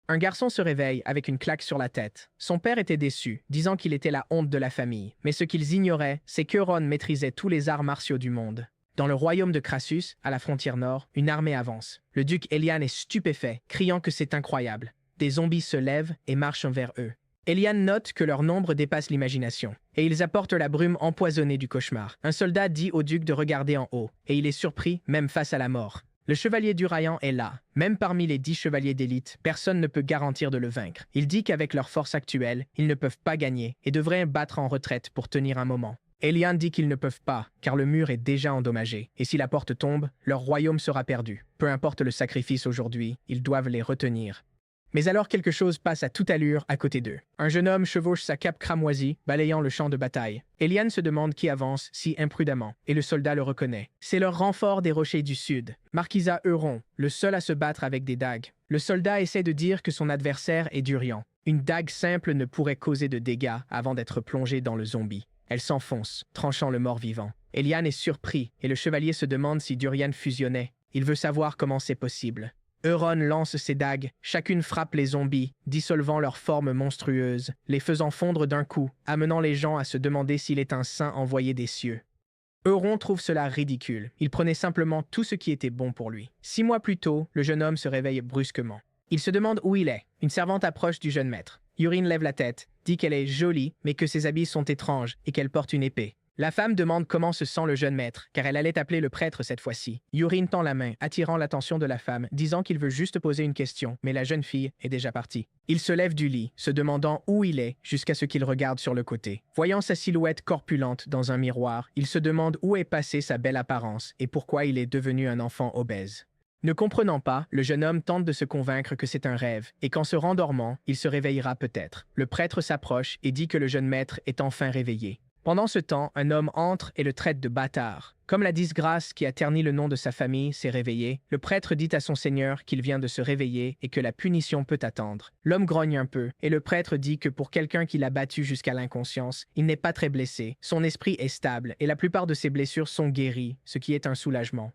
Un garçon se réveille avec une claque sur la tête. Son père était déçu, disant qu'il était la honte de la famille. Mais ce qu'ils ignoraient, c'est qu'Euron maîtrisait tous les arts martiaux du monde. Dans le royaume de Crassus, à la frontière nord, une armée avance. Le duc Elian est stupéfait, criant que c'est incroyable. Des zombies se lèvent et marchent vers eux. Elian note que leur nombre dépasse l'imagination, et ils apportent la brume empoisonnée du cauchemar. Un soldat dit au duc de regarder en haut, et il est surpris, même face à la mort. Le chevalier d'Urayan est là. Même parmi les 10 chevaliers d'élite, personne ne peut garantir de le vaincre. Il dit qu'avec leur force actuelle, ils ne peuvent pas gagner, et devraient battre en retraite pour tenir un moment. Elian dit qu'ils ne peuvent pas, car le mur est déjà endommagé, et si la porte tombe, leur royaume sera perdu. Peu importe le sacrifice aujourd'hui, ils doivent les retenir. Mais alors quelque chose passe à toute allure à côté d'eux. Un jeune homme chevauche sa cape cramoisie, balayant le champ de bataille. Elian se demande qui avance si imprudemment, et le soldat le reconnaît. C'est leur renfort des rochers du sud, Marquisa Euron, le seul à se battre avec des dagues. Le soldat essaie de dire que son adversaire est Durian. Une dague simple ne pourrait causer de dégâts avant d'être plongée dans le zombie. Elle s'enfonce, tranchant le mort-vivant. Elian est surpris, et le chevalier se demande si Durian fusionnait. Il veut savoir comment c'est possible. Euron lance ses dagues, chacune frappe les zombies, dissolvant leur forme monstrueuse, les faisant fondre d'un coup, amenant les gens à se demander s'il est un saint envoyé des cieux. Euron trouve cela ridicule. Il prenait simplement tout ce qui était bon pour lui. 6 mois plus tôt, le jeune homme se réveille brusquement. Il se demande où il est. Une servante approche du jeune maître. Urine lève la tête, dit qu'elle est jolie, mais que ses habits sont étranges et qu'elle porte une épée. La femme demande comment se sent le jeune maître, car elle allait appeler le prêtre cette fois-ci. Urine tend la main, attirant l'attention de la femme, disant qu'il veut juste poser une question, mais la jeune fille est déjà partie. Il se lève du lit, se demandant où il est, jusqu'à ce qu'il regarde sur le côté. Voyant sa silhouette corpulente dans un miroir, il se demande où est passée sa belle apparence et pourquoi il est devenu un enfant obèse. Ne comprenant pas, le jeune homme tente de se convaincre que c'est un rêve, et qu'en se rendormant, il se réveillera peut-être. Le prêtre s'approche et dit que le jeune maître est enfin réveillé. Pendant ce temps, un homme entre et le traite de bâtard. Comme la disgrâce qui a terni le nom de sa famille s'est réveillée, le prêtre dit à son seigneur qu'il vient de se réveiller et que la punition peut attendre. L'homme grogne un peu, et le prêtre dit que pour quelqu'un qui l'a battu jusqu'à l'inconscience, il n'est pas très blessé, son esprit est stable, et la plupart de ses blessures sont guéries, ce qui est un soulagement.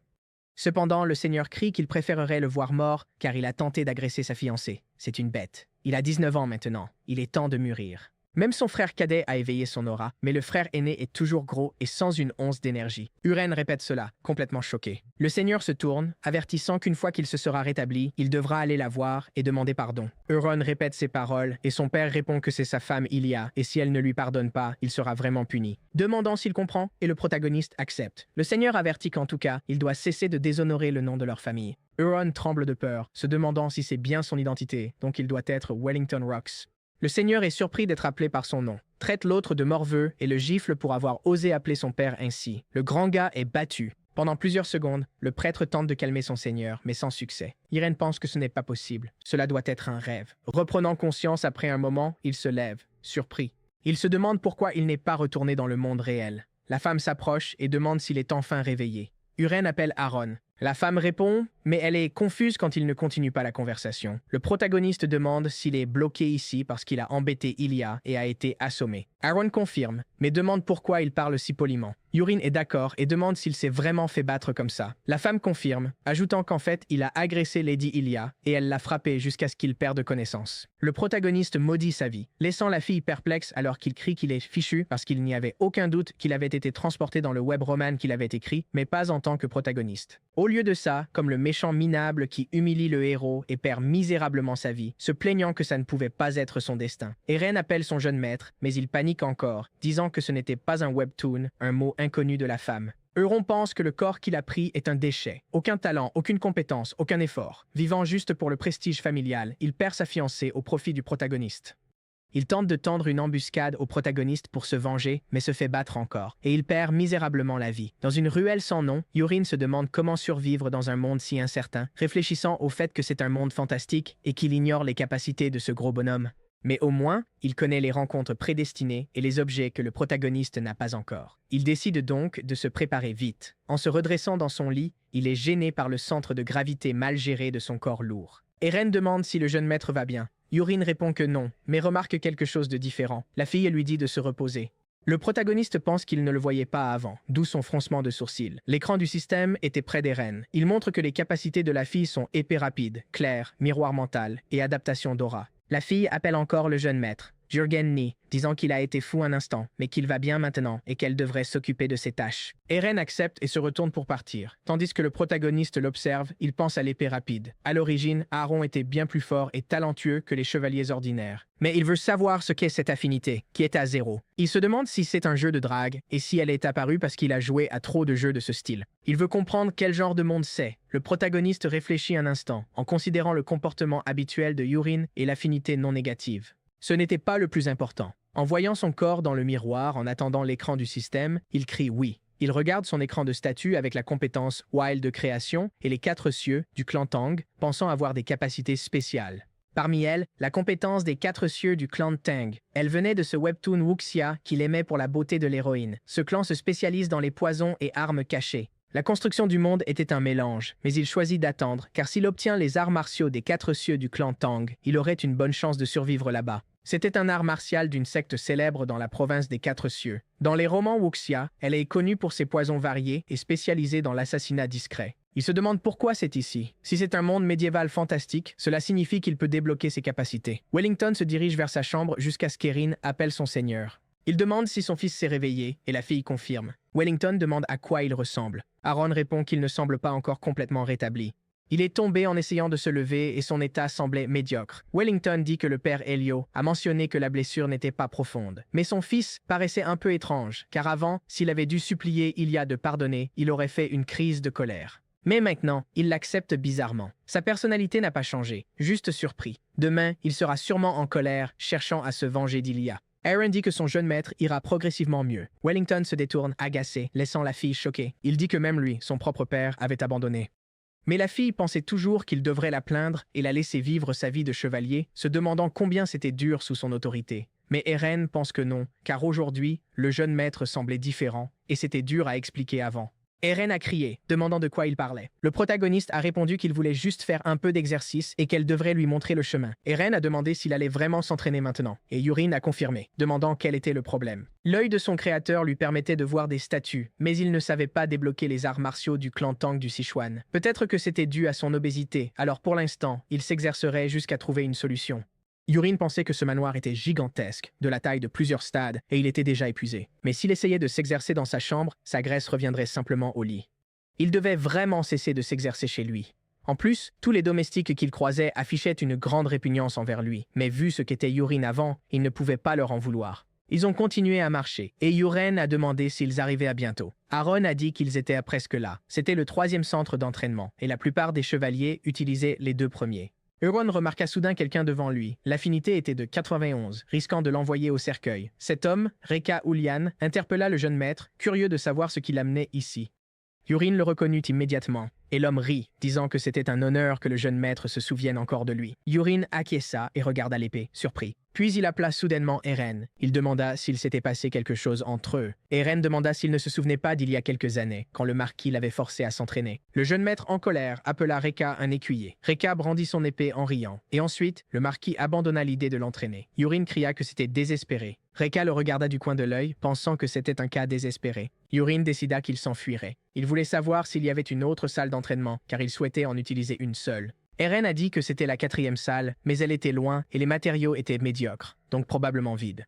Cependant, le seigneur crie qu'il préférerait le voir mort car il a tenté d'agresser sa fiancée. C'est une bête. Il a 19 ans maintenant. Il est temps de mûrir. Même son frère cadet a éveillé son aura, mais le frère aîné est toujours gros et sans une once d'énergie. Uren répète cela, complètement choqué. Le seigneur se tourne, avertissant qu'une fois qu'il se sera rétabli, il devra aller la voir et demander pardon. Euron répète ses paroles, et son père répond que c'est sa femme Ilia, et si elle ne lui pardonne pas, il sera vraiment puni. Demandant s'il comprend, et le protagoniste accepte. Le seigneur avertit qu'en tout cas, il doit cesser de déshonorer le nom de leur famille. Euron tremble de peur, se demandant si c'est bien son identité, donc il doit être Wellington Rocks. Le seigneur est surpris d'être appelé par son nom, traite l'autre de morveux et le gifle pour avoir osé appeler son père ainsi. Le grand gars est battu. Pendant plusieurs secondes, le prêtre tente de calmer son seigneur, mais sans succès. Irène pense que ce n'est pas possible. Cela doit être un rêve. Reprenant conscience après un moment, il se lève, surpris. Il se demande pourquoi il n'est pas retourné dans le monde réel. La femme s'approche et demande s'il est enfin réveillé. Urène appelle Aaron. La femme répond, mais elle est confuse quand il ne continue pas la conversation. Le protagoniste demande s'il est bloqué ici parce qu'il a embêté Ilia et a été assommé. Aaron confirme, mais demande pourquoi il parle si poliment. Urine est d'accord et demande s'il s'est vraiment fait battre comme ça. La femme confirme, ajoutant qu'en fait, il a agressé Lady Ilia et elle l'a frappé jusqu'à ce qu'il perde connaissance. Le protagoniste maudit sa vie, laissant la fille perplexe alors qu'il crie qu'il est fichu parce qu'il n'y avait aucun doute qu'il avait été transporté dans le web roman qu'il avait écrit, mais pas en tant que protagoniste. Au lieu de ça, comme le méchant minable qui humilie le héros et perd misérablement sa vie, se plaignant que ça ne pouvait pas être son destin. Eren appelle son jeune maître, mais il panique encore, disant que ce n'était pas un webtoon, un mot inconnu de la femme. Euron pense que le corps qu'il a pris est un déchet. Aucun talent, aucune compétence, aucun effort. Vivant juste pour le prestige familial, il perd sa fiancée au profit du protagoniste. Il tente de tendre une embuscade au protagoniste pour se venger, mais se fait battre encore, et il perd misérablement la vie. Dans une ruelle sans nom, Yurin se demande comment survivre dans un monde si incertain, réfléchissant au fait que c'est un monde fantastique et qu'il ignore les capacités de ce gros bonhomme. Mais au moins, il connaît les rencontres prédestinées et les objets que le protagoniste n'a pas encore. Il décide donc de se préparer vite. En se redressant dans son lit, il est gêné par le centre de gravité mal géré de son corps lourd. Eren demande si le jeune maître va bien. Yurin répond que non, mais remarque quelque chose de différent. La fille lui dit de se reposer. Le protagoniste pense qu'il ne le voyait pas avant, d'où son froncement de sourcils. L'écran du système était près d'Eren. Il montre que les capacités de la fille sont épée rapide, clair, miroir mental et adaptation d'aura. La fille appelle encore le jeune maître, Jürgen Ni, disant qu'il a été fou un instant, mais qu'il va bien maintenant et qu'elle devrait s'occuper de ses tâches. Eren accepte et se retourne pour partir. Tandis que le protagoniste l'observe, il pense à l'épée rapide. À l'origine, Aaron était bien plus fort et talentueux que les chevaliers ordinaires. Mais il veut savoir ce qu'est cette affinité, qui est à zéro. Il se demande si c'est un jeu de drague et si elle est apparue parce qu'il a joué à trop de jeux de ce style. Il veut comprendre quel genre de monde c'est. Le protagoniste réfléchit un instant, en considérant le comportement habituel de Yurin et l'affinité non négative. Ce n'était pas le plus important. En voyant son corps dans le miroir en attendant l'écran du système, il crie oui. Il regarde son écran de statut avec la compétence Wild de création et les 4 cieux du clan Tang, pensant avoir des capacités spéciales. Parmi elles, la compétence des 4 cieux du clan Tang. Elle venait de ce webtoon Wuxia qu'il aimait pour la beauté de l'héroïne. Ce clan se spécialise dans les poisons et armes cachées. La construction du monde était un mélange, mais il choisit d'attendre, car s'il obtient les arts martiaux des 4 cieux du clan Tang, il aurait une bonne chance de survivre là-bas. C'était un art martial d'une secte célèbre dans la province des 4 cieux. Dans les romans Wuxia, elle est connue pour ses poisons variés et spécialisée dans l'assassinat discret. Il se demande pourquoi c'est ici. Si c'est un monde médiéval fantastique, cela signifie qu'il peut débloquer ses capacités. Wellington se dirige vers sa chambre jusqu'à ce qu'Erin appelle son seigneur. Il demande si son fils s'est réveillé, et la fille confirme. Wellington demande à quoi il ressemble. Aaron répond qu'il ne semble pas encore complètement rétabli. Il est tombé en essayant de se lever et son état semblait médiocre. Wellington dit que le père Helio a mentionné que la blessure n'était pas profonde. Mais son fils paraissait un peu étrange, car avant, s'il avait dû supplier Ilia de pardonner, il aurait fait une crise de colère. Mais maintenant, il l'accepte bizarrement. Sa personnalité n'a pas changé, juste surpris. Demain, il sera sûrement en colère, cherchant à se venger d'Ilia. Eren dit que son jeune maître ira progressivement mieux. Wellington se détourne, agacé, laissant la fille choquée. Il dit que même lui, son propre père, avait abandonné. Mais la fille pensait toujours qu'il devrait la plaindre et la laisser vivre sa vie de chevalier, se demandant combien c'était dur sous son autorité. Mais Eren pense que non, car aujourd'hui, le jeune maître semblait différent, et c'était dur à expliquer avant. Eren a crié, demandant de quoi il parlait. Le protagoniste a répondu qu'il voulait juste faire un peu d'exercice et qu'elle devrait lui montrer le chemin. Eren a demandé s'il allait vraiment s'entraîner maintenant, et Yurin a confirmé, demandant quel était le problème. L'œil de son créateur lui permettait de voir des statues, mais il ne savait pas débloquer les arts martiaux du clan Tang du Sichuan. Peut-être que c'était dû à son obésité, alors pour l'instant, il s'exercerait jusqu'à trouver une solution. Yurin pensait que ce manoir était gigantesque, de la taille de plusieurs stades, et il était déjà épuisé. Mais s'il essayait de s'exercer dans sa chambre, sa graisse reviendrait simplement au lit. Il devait vraiment cesser de s'exercer chez lui. En plus, tous les domestiques qu'il croisait affichaient une grande répugnance envers lui, mais vu ce qu'était Yurin avant, il ne pouvait pas leur en vouloir. Ils ont continué à marcher, et Yuren a demandé s'ils arrivaient à bientôt. Aaron a dit qu'ils étaient presque là. C'était le 3e centre d'entraînement, et la plupart des chevaliers utilisaient les 2 premiers. Euron remarqua soudain quelqu'un devant lui. L'affinité était de 91, risquant de l'envoyer au cercueil. Cet homme, Reka Ulian, interpella le jeune maître, curieux de savoir ce qui l'amenait ici. Yurin le reconnut immédiatement, et l'homme rit, disant que c'était un honneur que le jeune maître se souvienne encore de lui. Yurin acquiesça et regarda l'épée, surpris. Puis il appela soudainement Eren. Il demanda s'il s'était passé quelque chose entre eux. Eren demanda s'il ne se souvenait pas d'il y a quelques années, quand le marquis l'avait forcé à s'entraîner. Le jeune maître en colère appela Reka un écuyer. Reka brandit son épée en riant, et ensuite, le marquis abandonna l'idée de l'entraîner. Yurin cria que c'était désespéré. Reka le regarda du coin de l'œil, pensant que c'était un cas désespéré. Yurin décida qu'il s'enfuirait. Il voulait savoir s'il y avait une autre salle d'entraînement, car il souhaitait en utiliser une seule. Eren a dit que c'était la 4e salle, mais elle était loin et les matériaux étaient médiocres, donc probablement vides.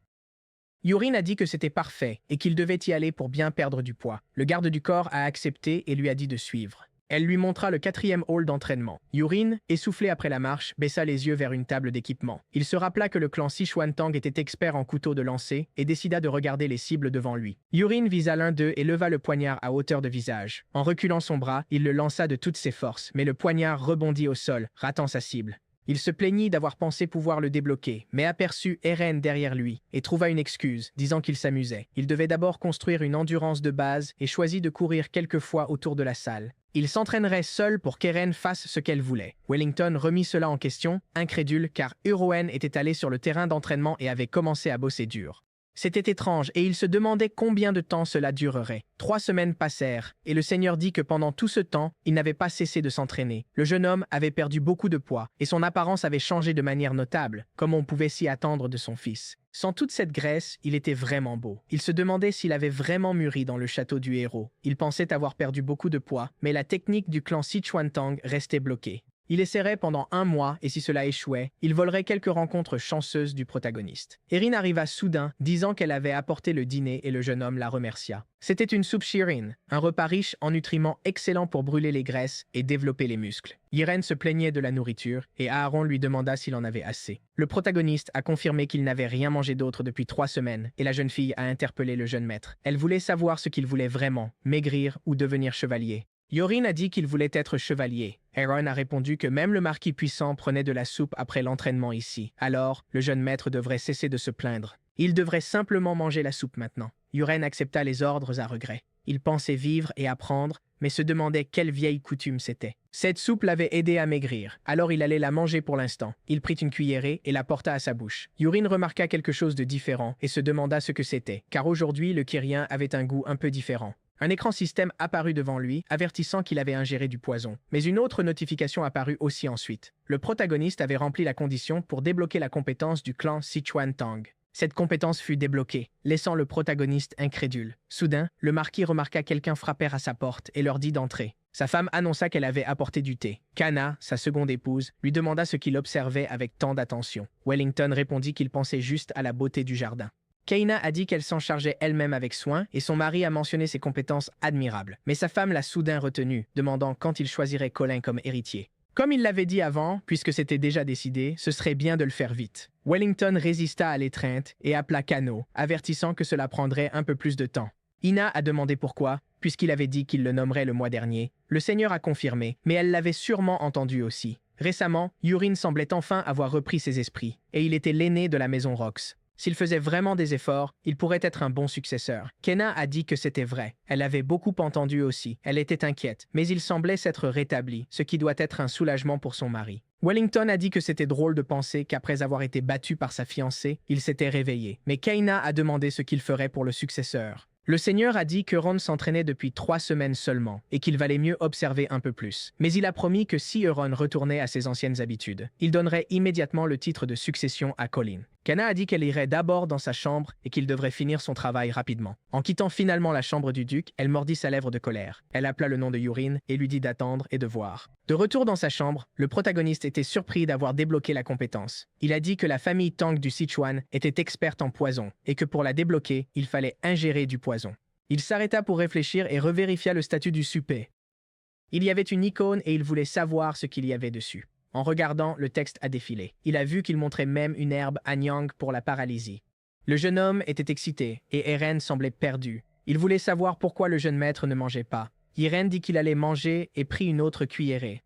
Yurin a dit que c'était parfait et qu'il devait y aller pour bien perdre du poids. Le garde du corps a accepté et lui a dit de suivre. Elle lui montra le 4e hall d'entraînement. Yurin, essoufflé après la marche, baissa les yeux vers une table d'équipement. Il se rappela que le clan Sichuan Tang était expert en couteaux de lancer et décida de regarder les cibles devant lui. Yurin visa l'un d'eux et leva le poignard à hauteur de visage. En reculant son bras, il le lança de toutes ses forces, mais le poignard rebondit au sol, ratant sa cible. Il se plaignit d'avoir pensé pouvoir le débloquer, mais aperçut Eren derrière lui et trouva une excuse, disant qu'il s'amusait. Il devait d'abord construire une endurance de base et choisit de courir quelques fois autour de la salle. Il s'entraînerait seul pour qu'Eren fasse ce qu'elle voulait. Wellington remit cela en question, incrédule car Euron était allé sur le terrain d'entraînement et avait commencé à bosser dur. C'était étrange et il se demandait combien de temps cela durerait. 3 semaines passèrent et le Seigneur dit que pendant tout ce temps, il n'avait pas cessé de s'entraîner. Le jeune homme avait perdu beaucoup de poids et son apparence avait changé de manière notable, comme on pouvait s'y attendre de son fils. Sans toute cette graisse, il était vraiment beau. Il se demandait s'il avait vraiment mûri dans le château du héros. Il pensait avoir perdu beaucoup de poids, mais la technique du clan Sichuan-Tang restait bloquée. Il essaierait pendant 1 mois et si cela échouait, il volerait quelques rencontres chanceuses du protagoniste. Erin arriva soudain, disant qu'elle avait apporté le dîner et le jeune homme la remercia. C'était une soupe Shirin, un repas riche en nutriments excellents pour brûler les graisses et développer les muscles. Irène se plaignait de la nourriture et Aaron lui demanda s'il en avait assez. Le protagoniste a confirmé qu'il n'avait rien mangé d'autre depuis 3 semaines et la jeune fille a interpellé le jeune maître. Elle voulait savoir ce qu'il voulait vraiment, maigrir ou devenir chevalier. Yorin a dit qu'il voulait être chevalier. Aaron a répondu que même le marquis puissant prenait de la soupe après l'entraînement ici. Alors, le jeune maître devrait cesser de se plaindre. Il devrait simplement manger la soupe maintenant. Yoren accepta les ordres à regret. Il pensait vivre et apprendre, mais se demandait quelle vieille coutume c'était. Cette soupe l'avait aidé à maigrir, alors il allait la manger pour l'instant. Il prit une cuillerée et la porta à sa bouche. Yorin remarqua quelque chose de différent et se demanda ce que c'était, car aujourd'hui le Kyrien avait un goût un peu différent. Un écran système apparut devant lui, avertissant qu'il avait ingéré du poison. Mais une autre notification apparut aussi ensuite. Le protagoniste avait rempli la condition pour débloquer la compétence du clan Sichuan-Tang. Cette compétence fut débloquée, laissant le protagoniste incrédule. Soudain, le marquis remarqua quelqu'un frapper à sa porte et leur dit d'entrer. Sa femme annonça qu'elle avait apporté du thé. Kana, sa seconde épouse, lui demanda ce qu'il observait avec tant d'attention. Wellington répondit qu'il pensait juste à la beauté du jardin. Kaina a dit qu'elle s'en chargeait elle-même avec soin et son mari a mentionné ses compétences admirables. Mais sa femme l'a soudain retenu, demandant quand il choisirait Colin comme héritier. Comme il l'avait dit avant, puisque c'était déjà décidé, ce serait bien de le faire vite. Wellington résista à l'étreinte et appela Kano, avertissant que cela prendrait un peu plus de temps. Ina a demandé pourquoi, puisqu'il avait dit qu'il le nommerait le mois dernier. Le seigneur a confirmé, mais elle l'avait sûrement entendu aussi. Récemment, Yurin semblait enfin avoir repris ses esprits, et il était l'aîné de la maison Rox. S'il faisait vraiment des efforts, il pourrait être un bon successeur. Kenna a dit que c'était vrai. Elle avait beaucoup entendu aussi. Elle était inquiète, mais il semblait s'être rétabli, ce qui doit être un soulagement pour son mari. Wellington a dit que c'était drôle de penser qu'après avoir été battu par sa fiancée, il s'était réveillé. Mais Kaina a demandé ce qu'il ferait pour le successeur. Le seigneur a dit que Ron s'entraînait depuis 3 semaines seulement et qu'il valait mieux observer un peu plus. Mais il a promis que si Euron retournait à ses anciennes habitudes, il donnerait immédiatement le titre de succession à Colin. Kana a dit qu'elle irait d'abord dans sa chambre et qu'il devrait finir son travail rapidement. En quittant finalement la chambre du duc, elle mordit sa lèvre de colère. Elle appela le nom de Yurin et lui dit d'attendre et de voir. De retour dans sa chambre, le protagoniste était surpris d'avoir débloqué la compétence. Il a dit que la famille Tang du Sichuan était experte en poison et que pour la débloquer, il fallait ingérer du poison. Il s'arrêta pour réfléchir et revérifia le statut du souper. Il y avait une icône et il voulait savoir ce qu'il y avait dessus. En regardant, le texte a défilé. Il a vu qu'il montrait même une herbe Anyang pour la paralysie. Le jeune homme était excité et Eren semblait perdu. Il voulait savoir pourquoi le jeune maître ne mangeait pas. Eren dit qu'il allait manger et prit une autre cuillerée.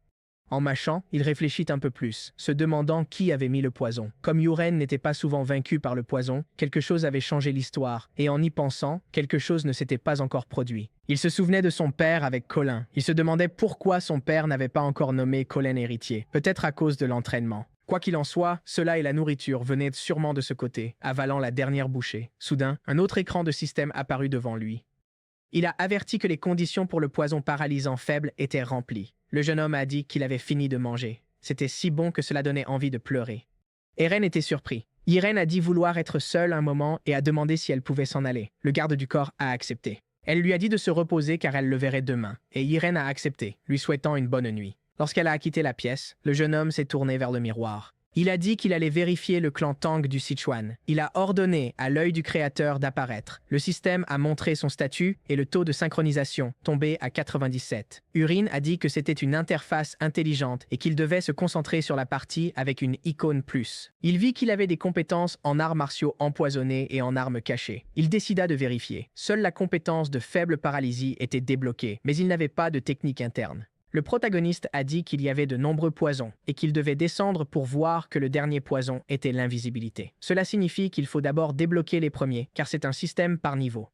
En mâchant, il réfléchit un peu plus, se demandant qui avait mis le poison. Comme Yuren n'était pas souvent vaincu par le poison, quelque chose avait changé l'histoire, et en y pensant, quelque chose ne s'était pas encore produit. Il se souvenait de son père avec Colin. Il se demandait pourquoi son père n'avait pas encore nommé Colin héritier. Peut-être à cause de l'entraînement. Quoi qu'il en soit, cela et la nourriture venaient sûrement de ce côté, avalant la dernière bouchée. Soudain, un autre écran de système apparut devant lui. Il a averti que les conditions pour le poison paralysant faible étaient remplies. Le jeune homme a dit qu'il avait fini de manger. C'était si bon que cela donnait envie de pleurer. Eren était surpris. Irène a dit vouloir être seule un moment et a demandé si elle pouvait s'en aller. Le garde du corps a accepté. Elle lui a dit de se reposer car elle le verrait demain, et Irène a accepté, lui souhaitant une bonne nuit. Lorsqu'elle a quitté la pièce, le jeune homme s'est tourné vers le miroir. Il a dit qu'il allait vérifier le clan Tang du Sichuan. Il a ordonné à l'œil du créateur d'apparaître. Le système a montré son statut et le taux de synchronisation, tombé à 97. Urin a dit que c'était une interface intelligente et qu'il devait se concentrer sur la partie avec une icône plus. Il vit qu'il avait des compétences en arts martiaux empoisonnés et en armes cachées. Il décida de vérifier. Seule la compétence de faible paralysie était débloquée, mais il n'avait pas de technique interne. Le protagoniste a dit qu'il y avait de nombreux poisons et qu'il devait descendre pour voir que le dernier poison était l'invisibilité. Cela signifie qu'il faut d'abord débloquer les premiers, car c'est un système par niveau.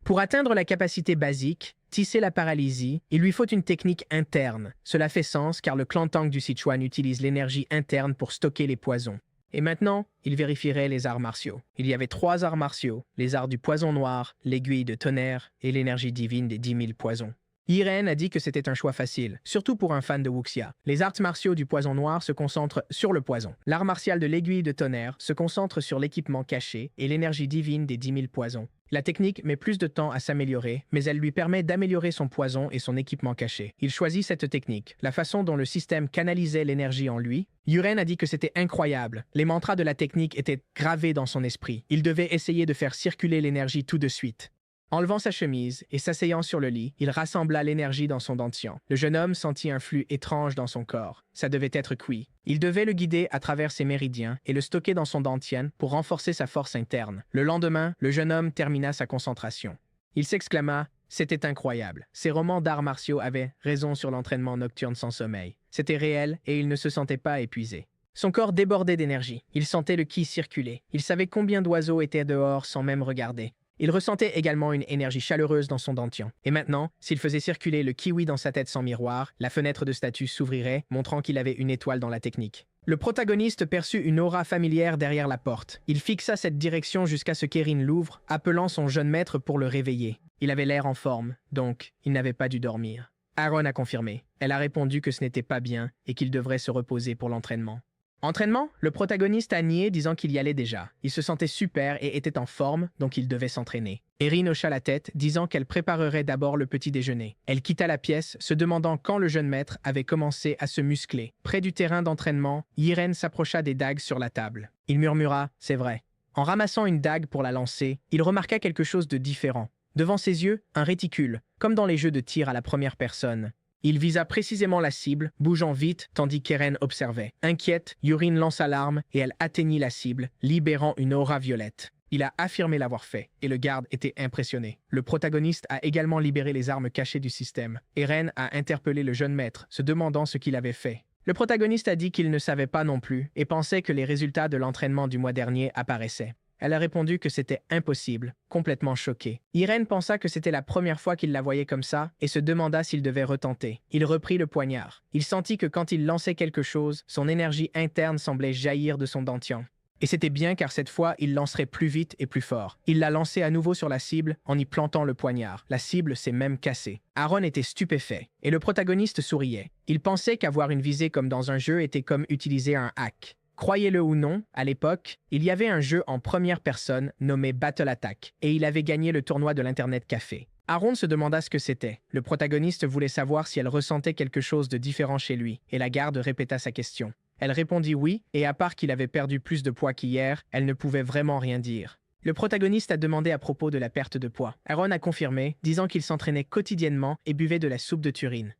Pour atteindre la capacité basique, tisser la paralysie, il lui faut une technique interne. Cela fait sens car le clan Tang du Sichuan utilise l'énergie interne pour stocker les poisons. Et maintenant, il vérifierait les arts martiaux. Il y avait 3 arts martiaux, les arts du poison noir, l'aiguille de tonnerre et l'énergie divine des 10 000 poisons. Irene a dit que c'était un choix facile, surtout pour un fan de Wuxia. Les arts martiaux du poison noir se concentrent sur le poison. L'art martial de l'aiguille de tonnerre se concentre sur l'équipement caché et l'énergie divine des 10 000 poisons. La technique met plus de temps à s'améliorer, mais elle lui permet d'améliorer son poison et son équipement caché. Il choisit cette technique, la façon dont le système canalisait l'énergie en lui. Yuren a dit que c'était incroyable. Les mantras de la technique étaient gravés dans son esprit. Il devait essayer de faire circuler l'énergie tout de suite. Enlevant sa chemise et s'asseyant sur le lit, il rassembla l'énergie dans son dentian. Le jeune homme sentit un flux étrange dans son corps. Ça devait être Qi. Il devait le guider à travers ses méridiens et le stocker dans son dentian pour renforcer sa force interne. Le lendemain, le jeune homme termina sa concentration. Il s'exclama « C'était incroyable ». Ses romans d'arts martiaux avaient raison sur l'entraînement nocturne sans sommeil. C'était réel et il ne se sentait pas épuisé. Son corps débordait d'énergie. Il sentait le Qi circuler. Il savait combien d'oiseaux étaient dehors sans même regarder. Il ressentait également une énergie chaleureuse dans son dentian. Et maintenant, s'il faisait circuler le kiwi dans sa tête sans miroir, la fenêtre de statue s'ouvrirait, montrant qu'il avait une étoile dans la technique. Le protagoniste perçut une aura familière derrière la porte. Il fixa cette direction jusqu'à ce qu'Erin l'ouvre, appelant son jeune maître pour le réveiller. Il avait l'air en forme, donc il n'avait pas dû dormir. Aaron a confirmé. Elle a répondu que ce n'était pas bien et qu'il devrait se reposer pour l'entraînement. Entraînement? Le protagoniste a nié, disant qu'il y allait déjà. Il se sentait super et était en forme, donc il devait s'entraîner. Erin hocha la tête, disant qu'elle préparerait d'abord le petit déjeuner. Elle quitta la pièce, se demandant quand le jeune maître avait commencé à se muscler. Près du terrain d'entraînement, Irene s'approcha des dagues sur la table. Il murmura « C'est vrai ». En ramassant une dague pour la lancer, il remarqua quelque chose de différent. Devant ses yeux, un réticule, comme dans les jeux de tir à la première personne. Il visa précisément la cible, bougeant vite tandis qu'Eren observait. Inquiète, Yurin lança l'arme et elle atteignit la cible, libérant une aura violette. Il a affirmé l'avoir fait, et le garde était impressionné. Le protagoniste a également libéré les armes cachées du système. Eren a interpellé le jeune maître, se demandant ce qu'il avait fait. Le protagoniste a dit qu'il ne savait pas non plus, et pensait que les résultats de l'entraînement du mois dernier apparaissaient. Elle a répondu que c'était impossible, complètement choquée. Irene pensa que c'était la première fois qu'il la voyait comme ça et se demanda s'il devait retenter. Il reprit le poignard. Il sentit que quand il lançait quelque chose, son énergie interne semblait jaillir de son dentian. Et c'était bien car cette fois, il lancerait plus vite et plus fort. Il l'a lancé à nouveau sur la cible en y plantant le poignard. La cible s'est même cassée. Aaron était stupéfait et le protagoniste souriait. Il pensait qu'avoir une visée comme dans un jeu était comme utiliser un hack. Croyez-le ou non, à l'époque, il y avait un jeu en première personne nommé Battle Attack, et il avait gagné le tournoi de l'Internet Café. Aaron se demanda ce que c'était. Le protagoniste voulait savoir si elle ressentait quelque chose de différent chez lui, et la garde répéta sa question. Elle répondit oui, et à part qu'il avait perdu plus de poids qu'hier, elle ne pouvait vraiment rien dire. Le protagoniste a demandé à propos de la perte de poids. Aaron a confirmé, disant qu'il s'entraînait quotidiennement et buvait de la soupe de Turin.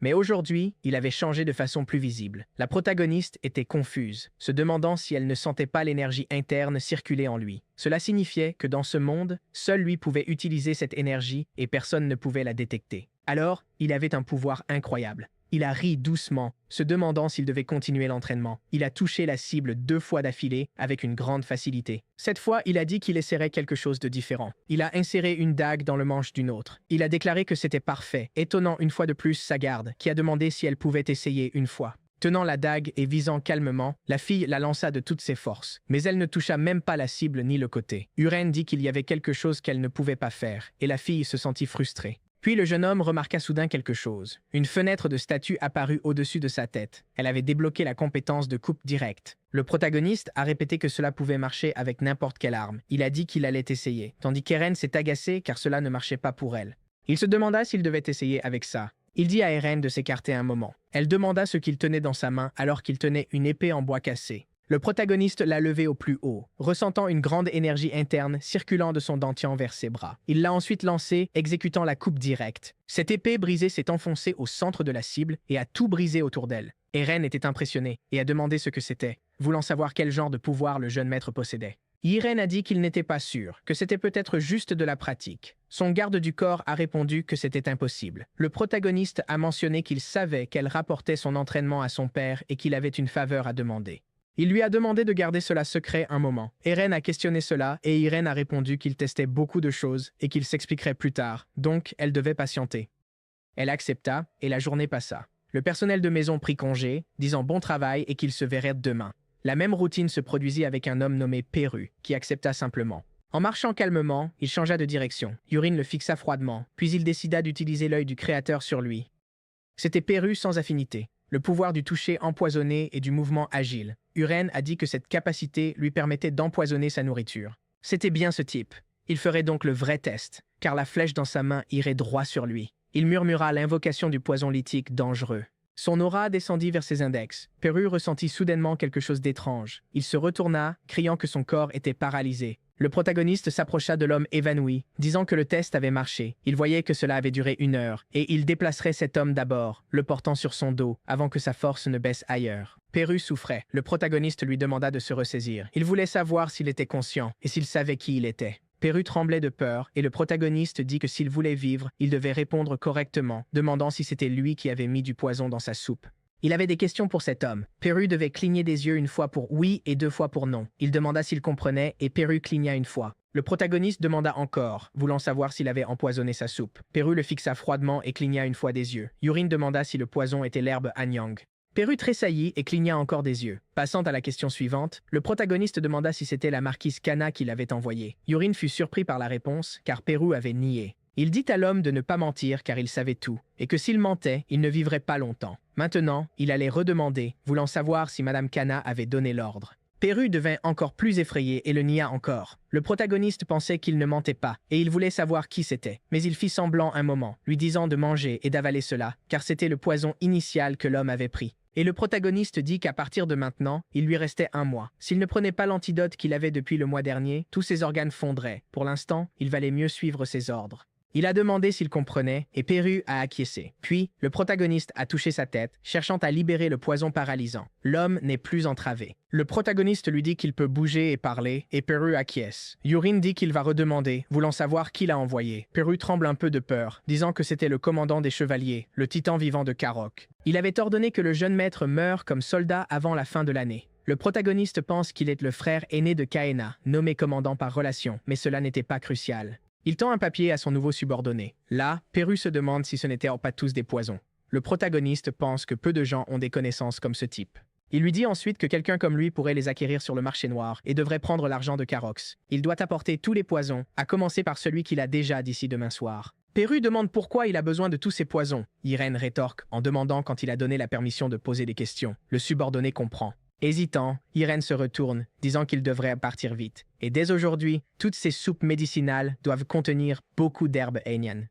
Mais aujourd'hui, il avait changé de façon plus visible. La protagoniste était confuse, se demandant si elle ne sentait pas l'énergie interne circuler en lui. Cela signifiait que dans ce monde, seul lui pouvait utiliser cette énergie et personne ne pouvait la détecter. Alors, il avait un pouvoir incroyable. Il a ri doucement, se demandant s'il devait continuer l'entraînement. Il a touché la cible 2 fois d'affilée avec une grande facilité. Cette fois, il a dit qu'il essaierait quelque chose de différent. Il a inséré une dague dans le manche d'une autre. Il a déclaré que c'était parfait, étonnant une fois de plus sa garde, qui a demandé si elle pouvait essayer une fois. Tenant la dague et visant calmement, la fille la lança de toutes ses forces. Mais elle ne toucha même pas la cible ni le côté. Uren dit qu'il y avait quelque chose qu'elle ne pouvait pas faire, et la fille se sentit frustrée. Puis le jeune homme remarqua soudain quelque chose. Une fenêtre de statue apparut au-dessus de sa tête. Elle avait débloqué la compétence de coupe directe. Le protagoniste a répété que cela pouvait marcher avec n'importe quelle arme. Il a dit qu'il allait essayer, tandis qu'Eren s'est agacée car cela ne marchait pas pour elle. Il se demanda s'il devait essayer avec ça. Il dit à Eren de s'écarter un moment. Elle demanda ce qu'il tenait dans sa main alors qu'il tenait une épée en bois cassé. Le protagoniste l'a levé au plus haut, ressentant une grande énergie interne circulant de son dentian vers ses bras. Il l'a ensuite lancée, exécutant la coupe directe. Cette épée brisée s'est enfoncée au centre de la cible et a tout brisé autour d'elle. Eren était impressionné et a demandé ce que c'était, voulant savoir quel genre de pouvoir le jeune maître possédait. Irene a dit qu'il n'était pas sûr, que c'était peut-être juste de la pratique. Son garde du corps a répondu que c'était impossible. Le protagoniste a mentionné qu'il savait qu'elle rapportait son entraînement à son père et qu'il avait une faveur à demander. Il lui a demandé de garder cela secret un moment. Eren a questionné cela et Irene a répondu qu'il testait beaucoup de choses et qu'il s'expliquerait plus tard, donc elle devait patienter. Elle accepta et la journée passa. Le personnel de maison prit congé, disant bon travail et qu'il se verrait demain. La même routine se produisit avec un homme nommé Perru, qui accepta simplement. En marchant calmement, il changea de direction. Urine le fixa froidement, puis il décida d'utiliser l'œil du Créateur sur lui. C'était Perru sans affinité, le pouvoir du toucher empoisonné et du mouvement agile. Uren a dit que cette capacité lui permettait d'empoisonner sa nourriture. C'était bien ce type. Il ferait donc le vrai test, car la flèche dans sa main irait droit sur lui. Il murmura l'invocation du poison lithique dangereux. Son aura descendit vers ses index. Perru ressentit soudainement quelque chose d'étrange. Il se retourna, criant que son corps était paralysé. Le protagoniste s'approcha de l'homme évanoui, disant que le test avait marché. Il voyait que cela avait duré 1 heure, et il déplacerait cet homme d'abord, le portant sur son dos, avant que sa force ne baisse ailleurs. Perru souffrait. Le protagoniste lui demanda de se ressaisir. Il voulait savoir s'il était conscient, et s'il savait qui il était. Perru tremblait de peur, et le protagoniste dit que s'il voulait vivre, il devait répondre correctement, demandant si c'était lui qui avait mis du poison dans sa soupe. Il avait des questions pour cet homme. Perru devait cligner des yeux 1 fois pour oui et 2 fois pour non. Il demanda s'il comprenait, et Perru cligna 1 fois. Le protagoniste demanda encore, voulant savoir s'il avait empoisonné sa soupe. Perru le fixa froidement et cligna 1 fois des yeux. Urine demanda si le poison était l'herbe Anyang. Perru tressaillit et cligna encore des yeux. Passant à la question suivante, le protagoniste demanda si c'était la marquise Kana qui l'avait envoyé. Urine fut surpris par la réponse, car Perru avait nié. Il dit à l'homme de ne pas mentir car il savait tout, et que s'il mentait, il ne vivrait pas longtemps. Maintenant, il allait redemander, voulant savoir si Madame Kana avait donné l'ordre. Perru devint encore plus effrayé et le nia encore. Le protagoniste pensait qu'il ne mentait pas, et il voulait savoir qui c'était. Mais il fit semblant un moment, lui disant de manger et d'avaler cela, car c'était le poison initial que l'homme avait pris. Et le protagoniste dit qu'à partir de maintenant, il lui restait 1 mois. S'il ne prenait pas l'antidote qu'il avait depuis le mois dernier, tous ses organes fondraient. Pour l'instant, il valait mieux suivre ses ordres. Il a demandé s'il comprenait, et Perru a acquiescé. Puis, le protagoniste a touché sa tête, cherchant à libérer le poison paralysant. L'homme n'est plus entravé. Le protagoniste lui dit qu'il peut bouger et parler, et Perru acquiesce. Urine dit qu'il va redemander, voulant savoir qui l'a envoyé. Perru tremble un peu de peur, disant que c'était le commandant des chevaliers, le titan vivant de Karok. Il avait ordonné que le jeune maître meure comme soldat avant la fin de l'année. Le protagoniste pense qu'il est le frère aîné de Kaena, nommé commandant par relation, mais cela n'était pas crucial. Il tend un papier à son nouveau subordonné. Là, Perru se demande si ce n'étaient pas tous des poisons. Le protagoniste pense que peu de gens ont des connaissances comme ce type. Il lui dit ensuite que quelqu'un comme lui pourrait les acquérir sur le marché noir et devrait prendre l'argent de Karox. Il doit apporter tous les poisons, à commencer par celui qu'il a déjà d'ici demain soir. Perru demande pourquoi il a besoin de tous ces poisons. Irène rétorque en demandant quand il a donné la permission de poser des questions. Le subordonné comprend. Hésitant, Irène se retourne, disant qu'il devrait partir vite. Et dès aujourd'hui, toutes ces soupes médicinales doivent contenir beaucoup d'herbes Aignan.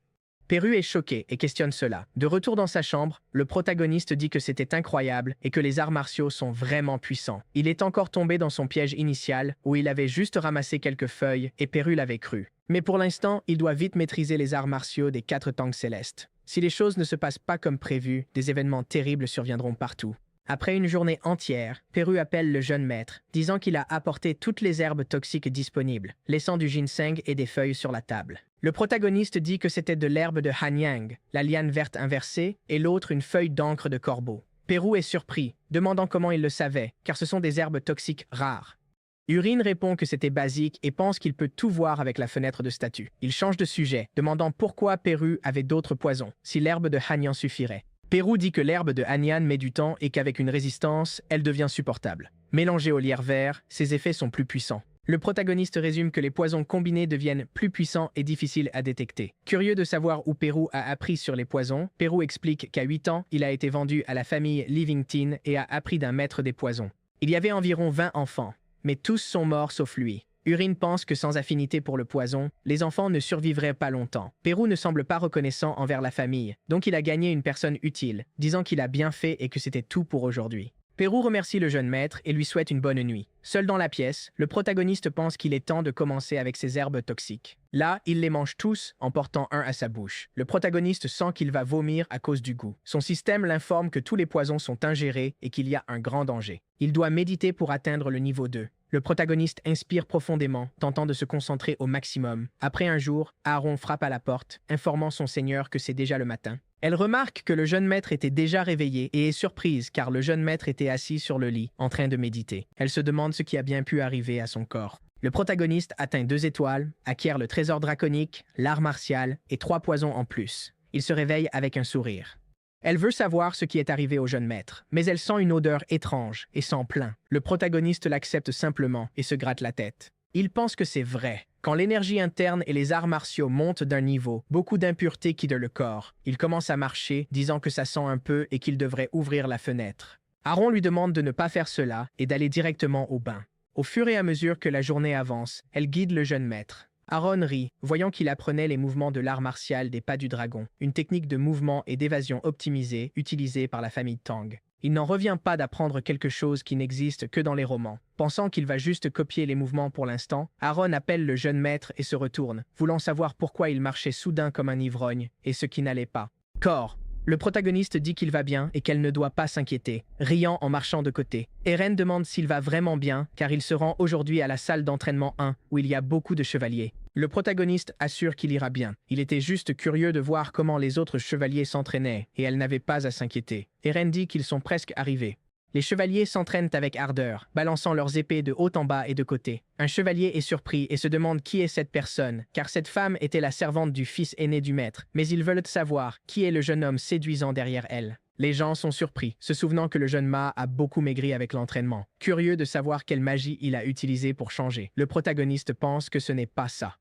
Perru est choqué et questionne cela. De retour dans sa chambre, le protagoniste dit que c'était incroyable et que les arts martiaux sont vraiment puissants. Il est encore tombé dans son piège initial, où il avait juste ramassé quelques feuilles et Perru l'avait cru. Mais pour l'instant, il doit vite maîtriser les arts martiaux des 4 tangs célestes. Si les choses ne se passent pas comme prévu, des événements terribles surviendront partout. Après une journée entière, Perru appelle le jeune maître, disant qu'il a apporté toutes les herbes toxiques disponibles, laissant du ginseng et des feuilles sur la table. Le protagoniste dit que c'était de l'herbe de Hanyang, la liane verte inversée, et l'autre une feuille d'encre de corbeau. Perru est surpris, demandant comment il le savait, car ce sont des herbes toxiques rares. Urine répond que c'était basique et pense qu'il peut tout voir avec la fenêtre de statue. Il change de sujet, demandant pourquoi Perru avait d'autres poisons, si l'herbe de Hanyang suffirait. Perru dit que l'herbe de Hanyang met du temps et qu'avec une résistance, elle devient supportable. Mélangée au lierre vert, ses effets sont plus puissants. Le protagoniste résume que les poisons combinés deviennent plus puissants et difficiles à détecter. Curieux de savoir où Perru a appris sur les poisons, Perru explique qu'à 8 ans, il a été vendu à la famille Livington et a appris d'un maître des poisons. Il y avait environ 20 enfants, mais tous sont morts sauf lui. Urine pense que sans affinité pour le poison, les enfants ne survivraient pas longtemps. Perru ne semble pas reconnaissant envers la famille, donc il a gagné une personne utile, disant qu'il a bien fait et que c'était tout pour aujourd'hui. Perru remercie le jeune maître et lui souhaite une bonne nuit. Seul dans la pièce, le protagoniste pense qu'il est temps de commencer avec ses herbes toxiques. Là, il les mange tous en portant un à sa bouche. Le protagoniste sent qu'il va vomir à cause du goût. Son système l'informe que tous les poisons sont ingérés et qu'il y a un grand danger. Il doit méditer pour atteindre le niveau 2. Le protagoniste inspire profondément, tentant de se concentrer au maximum. Après un jour, Aaron frappe à la porte, informant son seigneur que c'est déjà le matin. Elle remarque que le jeune maître était déjà réveillé et est surprise car le jeune maître était assis sur le lit, en train de méditer. Elle se demande ce qui a bien pu arriver à son corps. Le protagoniste atteint 2 étoiles, acquiert le trésor draconique, l'art martial et 3 poisons en plus. Il se réveille avec un sourire. Elle veut savoir ce qui est arrivé au jeune maître, mais elle sent une odeur étrange et s'en plaint. Le protagoniste l'accepte simplement et se gratte la tête. Il pense que c'est vrai. Quand l'énergie interne et les arts martiaux montent d'un niveau, beaucoup d'impuretés quittent le corps. Il commence à marcher, disant que ça sent un peu et qu'il devrait ouvrir la fenêtre. Aaron lui demande de ne pas faire cela et d'aller directement au bain. Au fur et à mesure que la journée avance, elle guide le jeune maître. Aaron rit, voyant qu'il apprenait les mouvements de l'art martial des pas du dragon, une technique de mouvement et d'évasion optimisée utilisée par la famille Tang. Il n'en revient pas d'apprendre quelque chose qui n'existe que dans les romans. Pensant qu'il va juste copier les mouvements pour l'instant, Aaron appelle le jeune maître et se retourne, voulant savoir pourquoi il marchait soudain comme un ivrogne, et ce qui n'allait pas. Corps. Le protagoniste dit qu'il va bien et qu'elle ne doit pas s'inquiéter, riant en marchant de côté. Eren demande s'il va vraiment bien, car il se rend aujourd'hui à la salle d'entraînement 1, où il y a beaucoup de chevaliers. Le protagoniste assure qu'il ira bien. Il était juste curieux de voir comment les autres chevaliers s'entraînaient, et elle n'avait pas à s'inquiéter. Eren dit qu'ils sont presque arrivés. Les chevaliers s'entraînent avec ardeur, balançant leurs épées de haut en bas et de côté. Un chevalier est surpris et se demande qui est cette personne, car cette femme était la servante du fils aîné du maître. Mais ils veulent savoir qui est le jeune homme séduisant derrière elle. Les gens sont surpris, se souvenant que le jeune Ma a beaucoup maigri avec l'entraînement. Curieux de savoir quelle magie il a utilisée pour changer, le protagoniste pense que ce n'est pas ça.